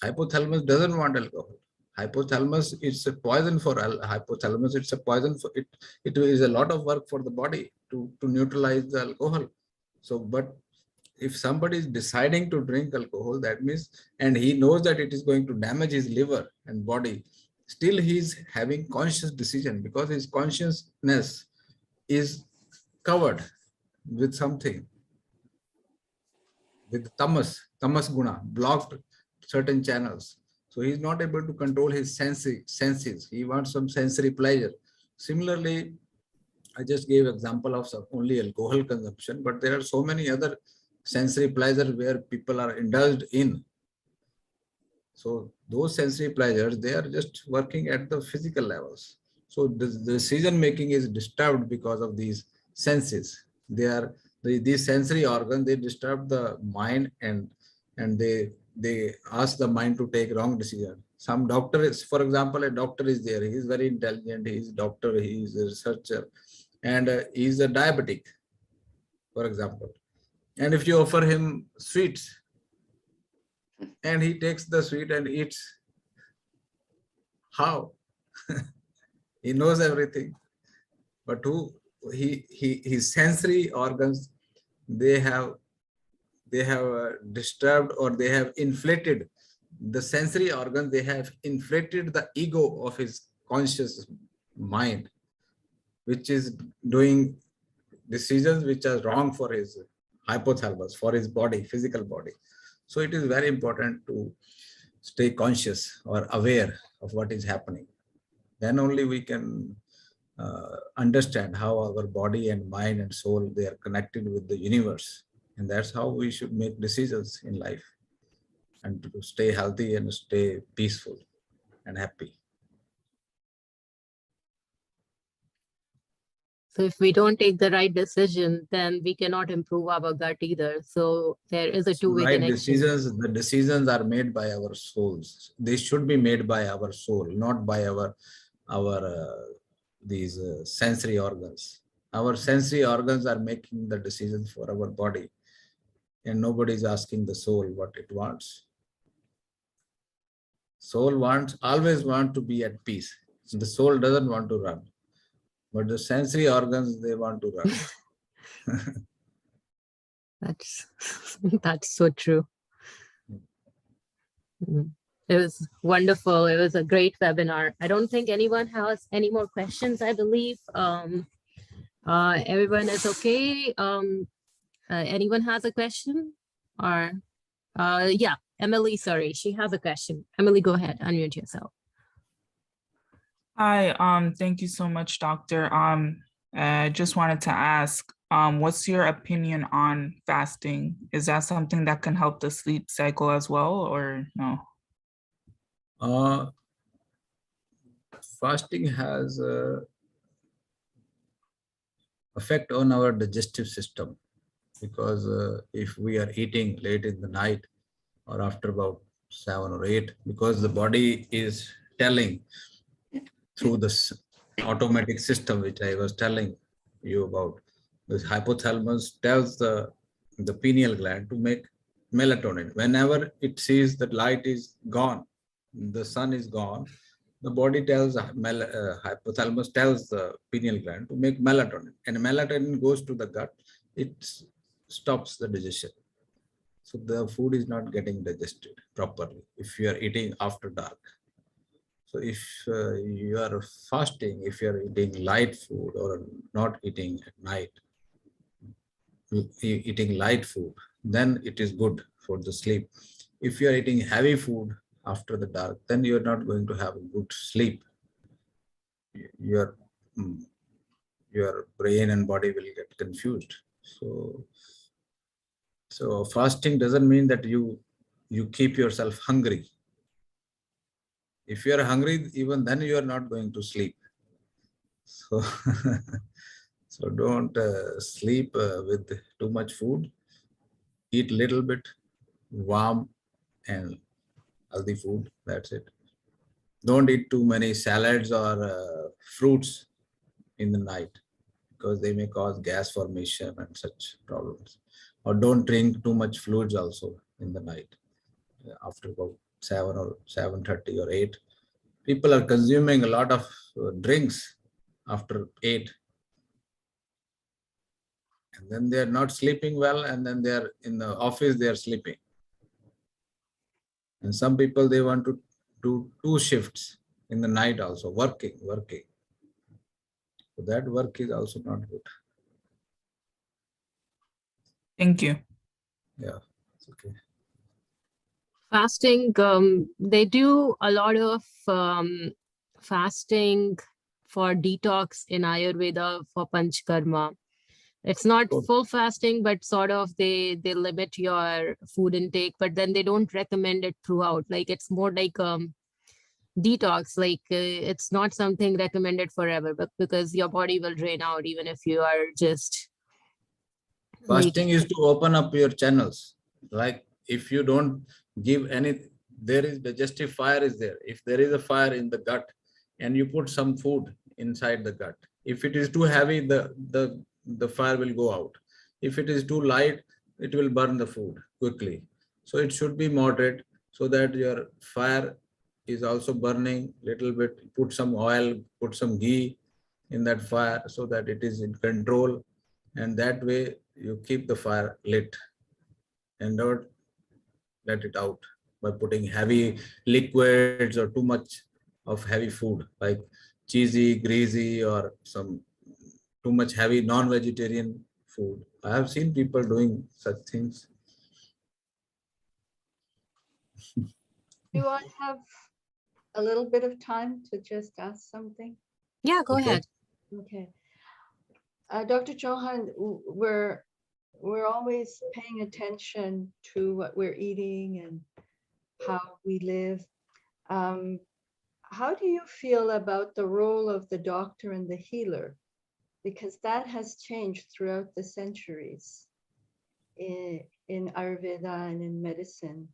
Hypothalamus doesn't want alcohol. Hypothalamus is a poison for hypothalamus. It's a poison for it. It is a lot of work for the body to neutralize the alcohol. So, but if somebody is deciding to drink alcohol, that means, and he knows that it is going to damage his liver and body, still he is having conscious decision, because his consciousness is covered with something, with tamas guna, blocked certain channels. So he's not able to control his senses. He wants some sensory pleasure. Similarly, I just gave example of only alcohol consumption, but there are so many other sensory pleasure where people are indulged in. So those sensory pleasures, they are just working at the physical levels. So the decision making is disturbed because of these senses. They are these sensory organs, they disturb the mind, and they ask the mind to take wrong decision. Some doctor is, for example, a doctor is there. He is very intelligent. He is a doctor. He is a researcher, and he is a diabetic. for example. And if you offer him sweets and he takes the sweet and eats, how? He knows everything, but his sensory organs, they have disturbed, or they have inflated the sensory organs. They have inflated the ego of his conscious mind, which is doing decisions which are wrong for his hypothalamus, for his body, physical body. So it is very important to stay conscious or aware of what is happening. Then only we can understand how our body and mind and soul, they are connected with the universe. And that's how we should make decisions in life, and to stay healthy and stay peaceful and happy. So if we don't take the right decision, then we cannot improve our gut either. So there is a two-way Right connection. decisions, the decisions are made by our souls. They should be made by our soul, not by our these sensory organs. Our sensory organs are making the decisions for our body, and nobody is asking the soul what it wants. Soul always want to be at peace. The soul doesn't want to run, but the sensory organs, they want to run. That's so true. It was wonderful. It was a great webinar. I don't think anyone has any more questions, I believe. Everyone is okay. Anyone has a question? Or yeah, Emily, sorry, she has a question. Emily, go ahead, unmute yourself. Hi, thank you so much, Doctor. I just wanted to ask, what's your opinion on fasting? Is that something that can help the sleep cycle as well, or no? Fasting has effect on our digestive system, because if we are eating late in the night or after about 7 or 8, because the body is telling through this automatic system which I was telling you about, this hypothalamus tells the pineal gland to make melatonin. Whenever it sees that light is gone, the sun is gone, the body tells hypothalamus tells the pineal gland to make melatonin, and melatonin goes to the gut. It stops the digestion, so the food is not getting digested properly if you are eating after dark. So if you are fasting, if you are eating light food or not eating at night, eating light food, then it is good for the sleep. If you are eating heavy food after the dark, then you are not going to have a good sleep. Your brain and body will get confused. So fasting doesn't mean that you keep yourself hungry. If you are hungry, even then you are not going to sleep. So so don't sleep with too much food. Eat little bit, warm and healthy food. That's it. Don't eat too many salads or fruits in the night, because they may cause gas formation and such problems. Or don't drink too much fluids also in the night after about 7 or 7:30 or 8. People are consuming a lot of drinks after 8. And then they are not sleeping well, and then they are in the office, they are sleeping. And some people, they want to do 2 shifts in the night also, working. So that work is also not good. Thank you. Yeah, it's okay. Fasting, they do a lot of fasting for detox in Ayurveda for Panchkarma. It's not full fasting, but sort of they limit your food intake, but then they don't recommend it throughout. Like it's more like detox, like it's not something recommended forever, but because your body will drain out even if you are just Fasting is to open up your channels. Like if you don't give any, there is digestive fire is there. If there is a fire in the gut and you put some food inside the gut, if it is too heavy, the fire will go out. If it is too light, it will burn the food quickly. So it should be moderate so that your fire is also burning little bit. Put some oil, put some ghee in that fire so that it is in control. And that way you keep the fire lit and don't let it out by putting heavy liquids or too much of heavy food like cheesy, greasy, or some too much heavy non-vegetarian food. I have seen people doing such things. Do I have a little bit of time to just ask something? Yeah, go Okay. ahead. Okay. Dr. Chauhan, we're always paying attention to what we're eating and how we live. How do you feel about the role of the doctor and the healer? Because that has changed throughout the centuries in Ayurveda and in medicine.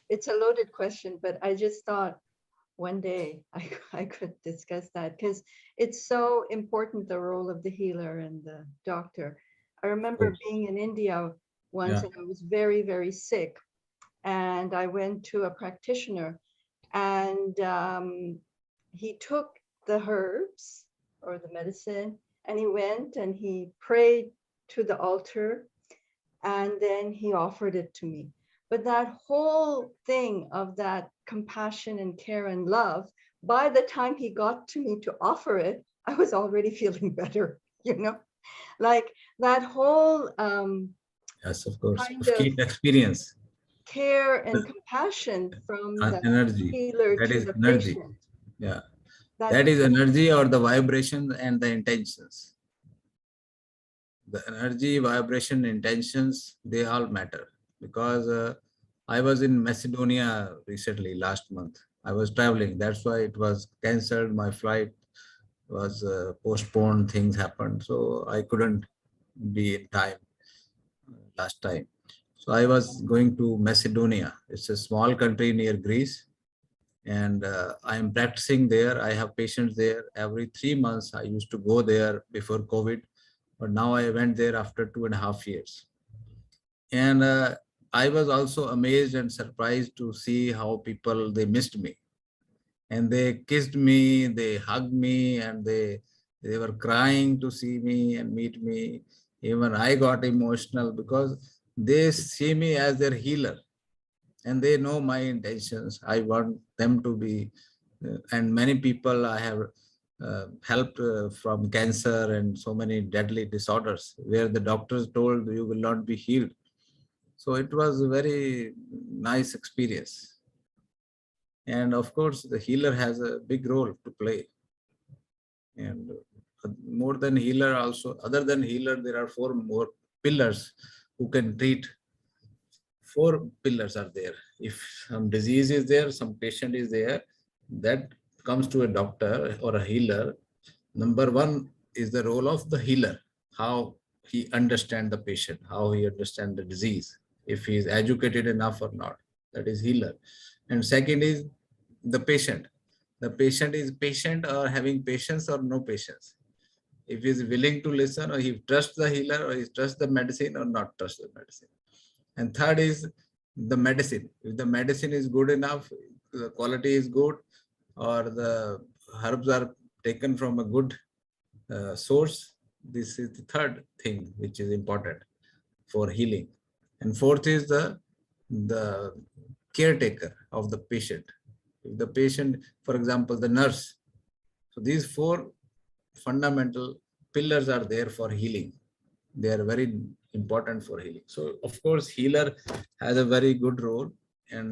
It's a loaded question, but I just thought one day I could discuss that because it's so important, the role of the healer and the doctor. I remember being in India once and I was very, very sick. And I went to a practitioner and he took the herbs or the medicine and he went and he prayed to the altar and then he offered it to me. But that whole thing of that compassion and care and love, by the time he got to me to offer it, I was already feeling better, you know, like that whole Yes, of course. kind of Keen experience. care and compassion from the Energy. healer That to is the energy. patient. Yeah. That is energy or the vibration and the intentions. The energy, vibration, intentions, they all matter. Because I was in Macedonia recently, last month. I was traveling. That's why it was cancelled. My flight was postponed. Things happened. So I couldn't be in time last time. So I was going to Macedonia. It's a small country near Greece. And I am practicing there. I have patients there. Every 3 months, I used to go there before COVID. But now I went there after 2.5 years. And I was also amazed and surprised to see how people, they missed me. And they kissed me, they hugged me, and they were crying to see me and meet me. Even I got emotional because they see me as their healer. And they know my intentions. I want them to be, and many people I have helped from cancer and so many deadly disorders where the doctors told you will not be healed. So it was a very nice experience. And of course, the healer has a big role to play. And more than healer also, other than healer, there are 4 more pillars who can treat. 4 pillars are there. If some disease is there, some patient is there, that comes to a doctor or a healer. Number 1 is the role of the healer, how he understands the patient, how he understands the disease, if he is educated enough or not. That is healer. And second is the patient. The patient is patient or having patience or no patience. If he is willing to listen, or he trusts the healer, or he trusts the medicine or not trust the medicine. And third is the medicine. If the medicine is good enough, the quality is good, or the herbs are taken from a good source, this is the third thing which is important for healing. And fourth is the caretaker of the patient. If the patient, for example, the nurse. So these 4 fundamental pillars are there for healing. They are very important for healing. So of course, healer has a very good role,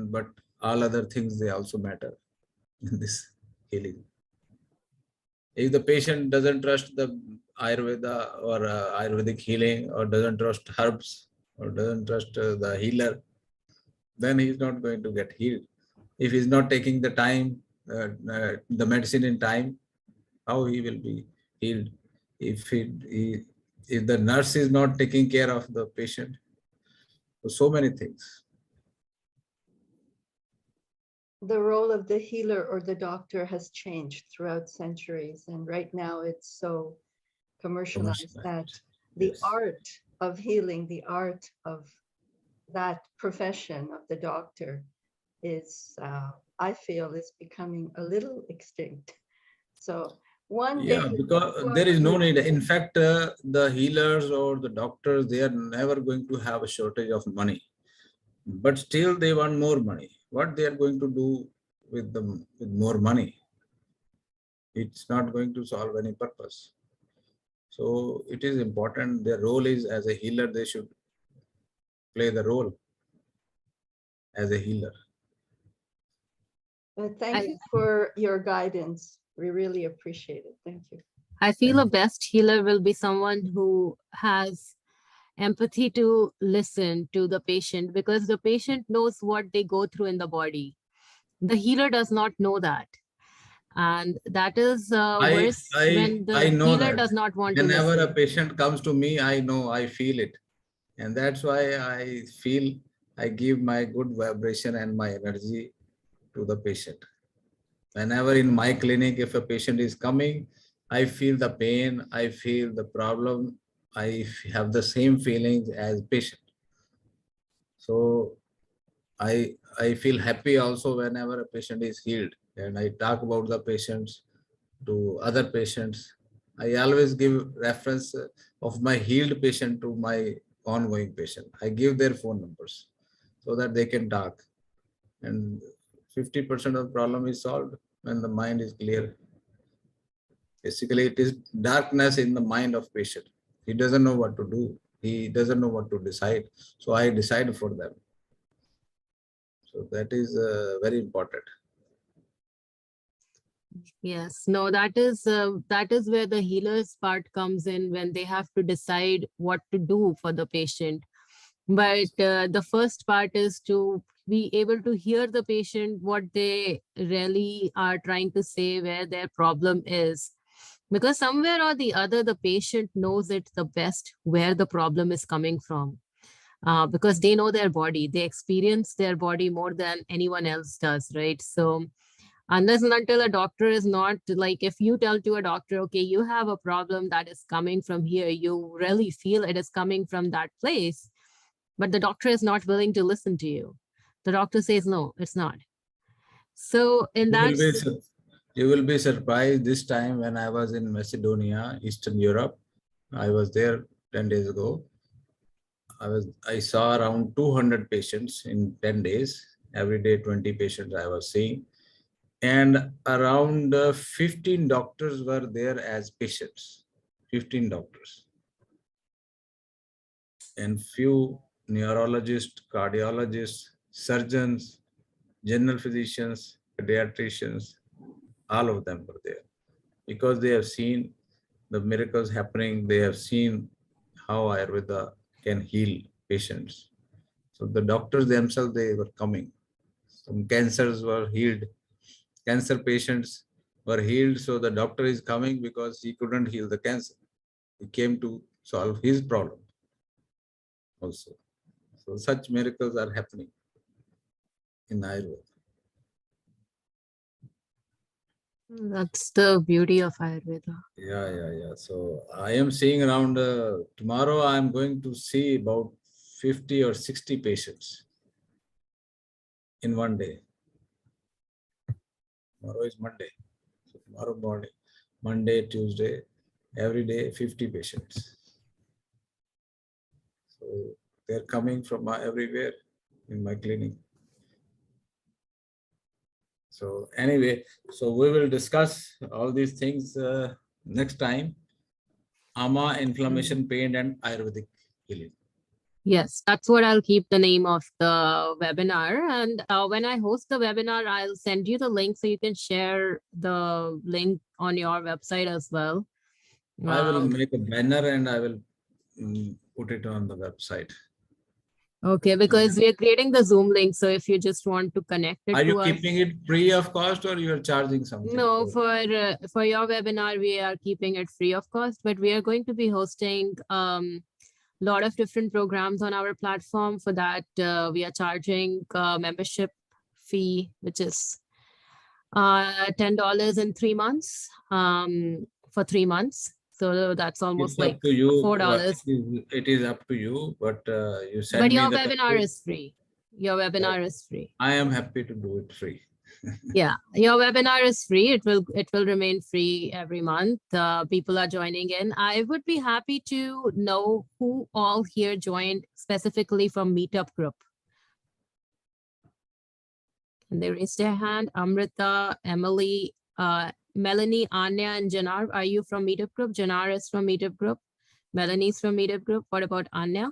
but all other things, they also matter in this healing. If the patient doesn't trust the Ayurveda or Ayurvedic healing, or doesn't trust herbs, or doesn't trust the healer, then he's not going to get healed. If he's not taking the time, the medicine in time, how he will be healed? If the nurse is not taking care of the patient, so many things. The role of the healer or the doctor has changed throughout centuries. And right now it's so commercialize that. Commercialized. The Yes. art of healing, the art of that profession of the doctor is, I feel, is becoming a little extinct. So one day, Yeah, because there is no need. In fact, the healers or the doctors, they are never going to have a shortage of money, but still they want more money. What they are going to do with them with more money? It's not going to solve any purpose. So it is important. Their role is as a healer, they should play the role as a healer. thank you for your guidance. We really appreciate it. Thank you. I feel a best healer will be someone who has empathy to listen to the patient, because the patient knows what they go through in the body. The healer does not know that. And that is worse when I the know healer that does not want to whenever a listen. patient comes to me, I know, I feel it. And that's why I feel I give my good vibration and my energy to the patient. Whenever in my clinic, if a patient is coming, I feel the pain, I feel the problem, I have the same feelings as patient. So I feel happy also whenever a patient is healed, and I talk about the patients to other patients. I always give reference of my healed patient to my ongoing patient. I give their phone numbers so that they can talk, and 50% of the problem is solved when the mind is clear. Basically, it is darkness in the mind of patient. He doesn't know what to do. He doesn't know what to decide. So I decide for them. So that is very important. Yes, no, that is where the healer's part comes in, when they have to decide what to do for the patient. But the first part is to be able to hear the patient, what they really are trying to say, where their problem is. Because somewhere or the other, the patient knows it the best where the problem is coming from. Because they know their body, they experience their body more than anyone else does, right? So unless and until a doctor is not, like, if you tell to a doctor, okay, you have a problem that is coming from here, you really feel it is coming from that place, but the doctor is not willing to listen to you. The doctor says, no, it's not. So in You that, will be, you will be surprised this time when I was in Macedonia, Eastern Europe. I was there 10 days ago. I saw around 200 patients in 10 days. Every day, 20 patients I was seeing. And around 15 doctors were there as patients. 15 doctors. And few neurologists, cardiologists, surgeons, general physicians, pediatricians, all of them were there. Because they have seen the miracles happening, they have seen how Ayurveda can heal patients. So the doctors themselves, they were coming. Some cancers were healed. Cancer patients were healed. So the doctor is coming because he couldn't heal the cancer. He came to solve his problem also. So such miracles are happening in Ayurveda. that's the beauty of Ayurveda. Yeah. So I am seeing around, tomorrow I am going to see about 50 or 60 patients in one day. Tomorrow is Monday. So tomorrow morning, Monday, Tuesday, every day 50 patients. So they're coming from everywhere in my clinic. So anyway, so we will discuss all these things next time. Ama, inflammation, pain, and Ayurvedic healing. Yes, that's what I'll keep the name of the webinar. And when I host the webinar, I'll send you the link so you can share the link on your website as well. I will make a banner and I will put it on the website. Okay, because we are creating the Zoom link. So if you just want to connect it Are you to us. keeping it free of cost or you are charging something? No, for your webinar, we are keeping it free of cost, but we are going to be hosting lot of different programs on our platform. For that, we are charging membership fee, which is $10 in 3 months, for 3 months. So that's almost It's like up to you. $4. It is up to you, but you But send me your the webinar code. is free. Your webinar is free. I am happy to do it free. Yeah, your webinar is free. It will remain free every month. People are joining in. I would be happy to know who all here joined specifically from Meetup group. And they raised their hand. Amrita, Emily, Melanie, Anya, and Janar. Are you from Meetup group? Janar is from Meetup group. Melanie's from Meetup group. What about Anya?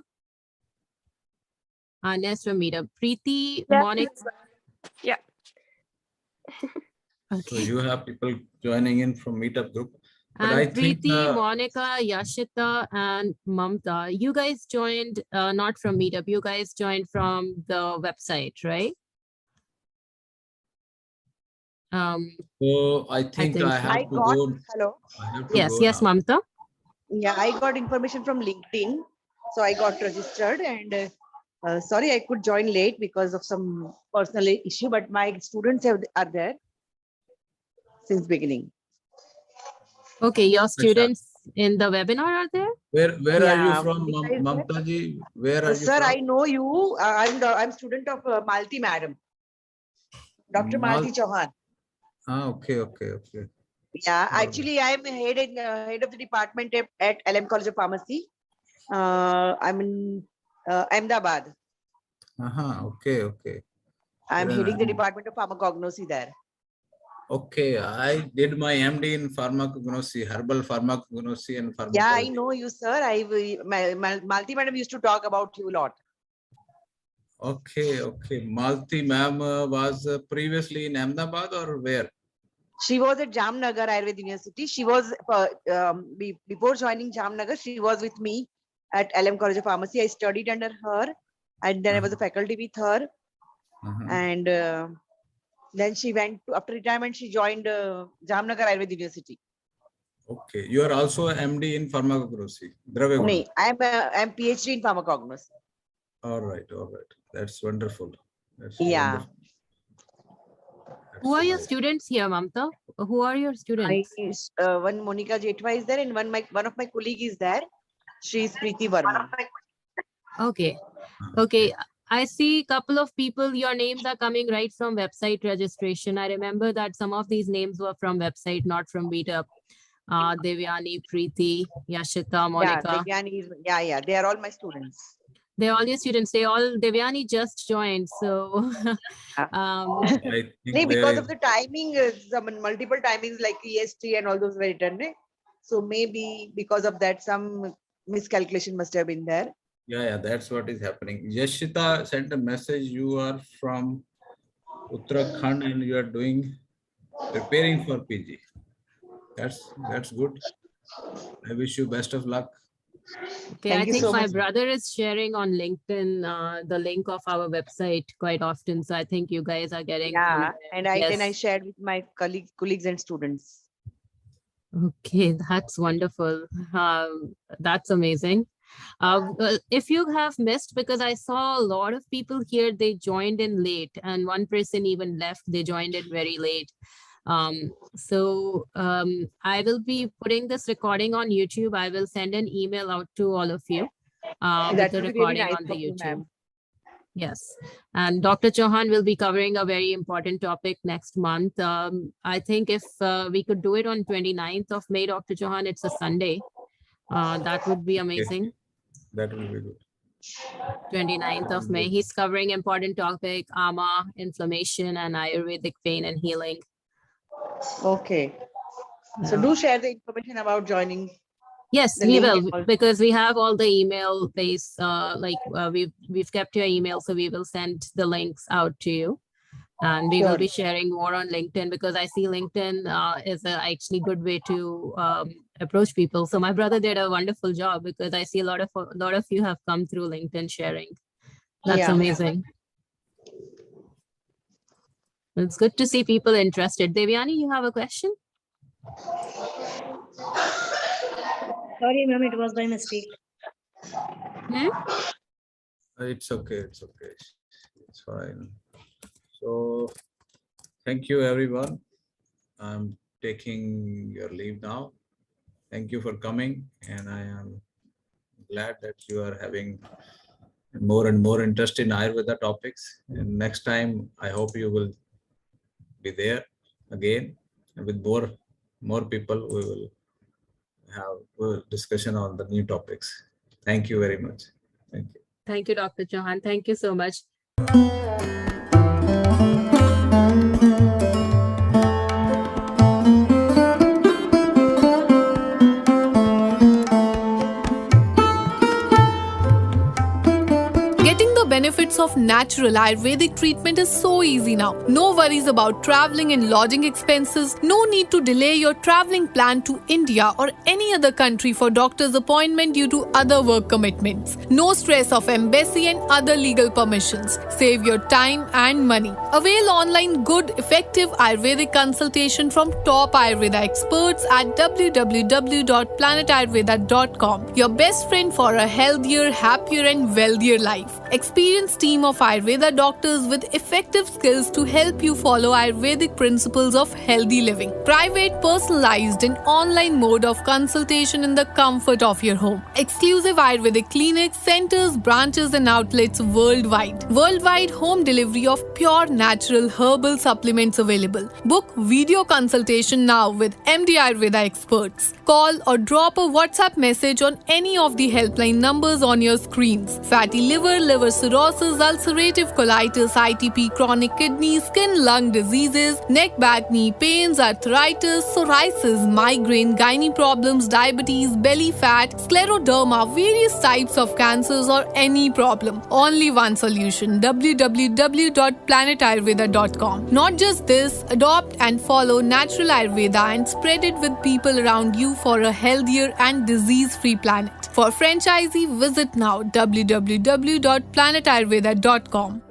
Anya's from Meetup. Preeti, Yeah. Monica. Yeah. So Okay. you have people joining in from Meetup group. But And I think Preeti, Monica, Yashita, and Mamta, you guys joined not from Meetup. You guys joined from the website, right? so. I think think I so. have I to got, go. hello. I have to Yes, go yes, now. Mamta. Yeah, I got information from LinkedIn. So I got registered and sorry, I could join late because of some personal issue, but my students are there since beginning. Okay, your students in the webinar are there? Where are you Yeah, from, Monica is there. Mamta ji? Where are you Sir, from? I know you. I'm student of Malti madam, Dr. Malti Chauhan. Okay. Yeah, All right. actually, I'm head of the department at LM College of Pharmacy. I'm in Ahmedabad. Okay. I'm Yeah. heading the department of pharmacognosy there. Okay, I did my MD in pharmacognosy, herbal pharmacognosy and pharmacology. Yeah, I know you, sir. Malti madam used to talk about you a lot. Okay. Malti ma'am was previously in Ahmedabad or where? She was at Jamnagar Ayurveda University. She was, before joining Jamnagar, she was with me at LM College of Pharmacy. I studied under her and then I was a faculty with her. And then she went to, after retirement, she joined Jamnagar Ayurveda University. Okay, you are also a MD in pharmacognosy. No, I'm PhD in pharmacognosy. All right. That's wonderful. Yeah. Who are your students here, Mamta? Who are your students? One Monica Jetwa is there and one of my colleague is there. She is Preeti Verma. Okay. Okay. I see a couple of people, your names are coming right from website registration. I remember that some of these names were from website, not from Meetup. Devyani, Preeti, Yashita, Monica. Yeah, Devyani is, yeah, they are all my students. They're all your students. Devyani just joined. So I think because of the timing, some multiple timings like EST and all those were written. So maybe because of that, some miscalculation must have been there. Yeah, that's what is happening. Yashita sent a message. You are from Uttarakhand and you are preparing for PG. That's good. I wish you best of luck. okay, Thank I you think so my much. brother is sharing on LinkedIn the link of our website quite often. So I think you guys are getting. Yeah, and I Yes. shared with my colleagues and students. Okay, that's wonderful. That's amazing. Well, if you have missed, because I saw a lot of people here, they joined in late and one person even left, they joined in very late. So I will be putting this recording on YouTube. I will send an email out to all of you with the would be really recording nice on the of you, YouTube. ma'am. Yes. And Dr. Chauhan will be covering a very important topic next month. I think if we could do it on 29th of May, Dr. Chauhan, it's a Sunday. That would be amazing. That will be good. 29th of May. He's covering important topic, AMA, inflammation, and Ayurvedic pain and healing. Okay. So do share the information about joining. Yes, the we link will, and all. because we have all the email base, we've kept your email, so we will send the links out to you. And we will be sharing more on LinkedIn, because I see LinkedIn is a actually good way to approach people. So my brother did a wonderful job, because I see a lot of you have come through LinkedIn sharing. That's amazing. It's good to see people interested. Devyani, you have a question? Sorry, ma'am, it was by mistake. It's okay. It's fine. So thank you, everyone. I'm taking your leave now. Thank you for coming, and I am glad that you are having more and more interest in Ayurveda topics. And next time, I hope you will be there again, and with more people. We will have a discussion on the new topics. Thank you very much. Thank you. Thank you, Dr. Chauhan. Thank you so much. Getting the benefits of natural Ayurvedic treatment is so easy now. No worries about traveling and lodging expenses. No need to delay your traveling plan to India or any other country for doctor's appointment due to other work commitments. No stress of embassy and other legal permissions. Save your time and money. Avail online good, effective Ayurvedic consultation from top Ayurveda experts at www.planetayurveda.com. Your best friend for a healthier, happier and wealthier life. Experienced team of Ayurveda doctors with effective skills to help you follow Ayurvedic principles of healthy living. Private, personalized and online mode of consultation in the comfort of your home. Exclusive Ayurvedic clinics, centers, branches and outlets worldwide. Worldwide home delivery of pure natural herbal supplements available. Book video consultation now with MD Ayurveda experts. Call or drop a WhatsApp message on any of the helpline numbers on your screens. Fatty liver, liver cirrhosis, ulcerative colitis, ITP, chronic kidney, skin, lung diseases, neck, back, knee pains, arthritis, psoriasis, migraine, gynae problems, diabetes, belly fat, scleroderma, various types of cancers or any problem. Only one solution, www.planetayurveda.com. Not just this, adopt and follow natural Ayurveda and spread it with people around you for a healthier and disease-free planet. For franchisee, visit now www.planetayurveda.com.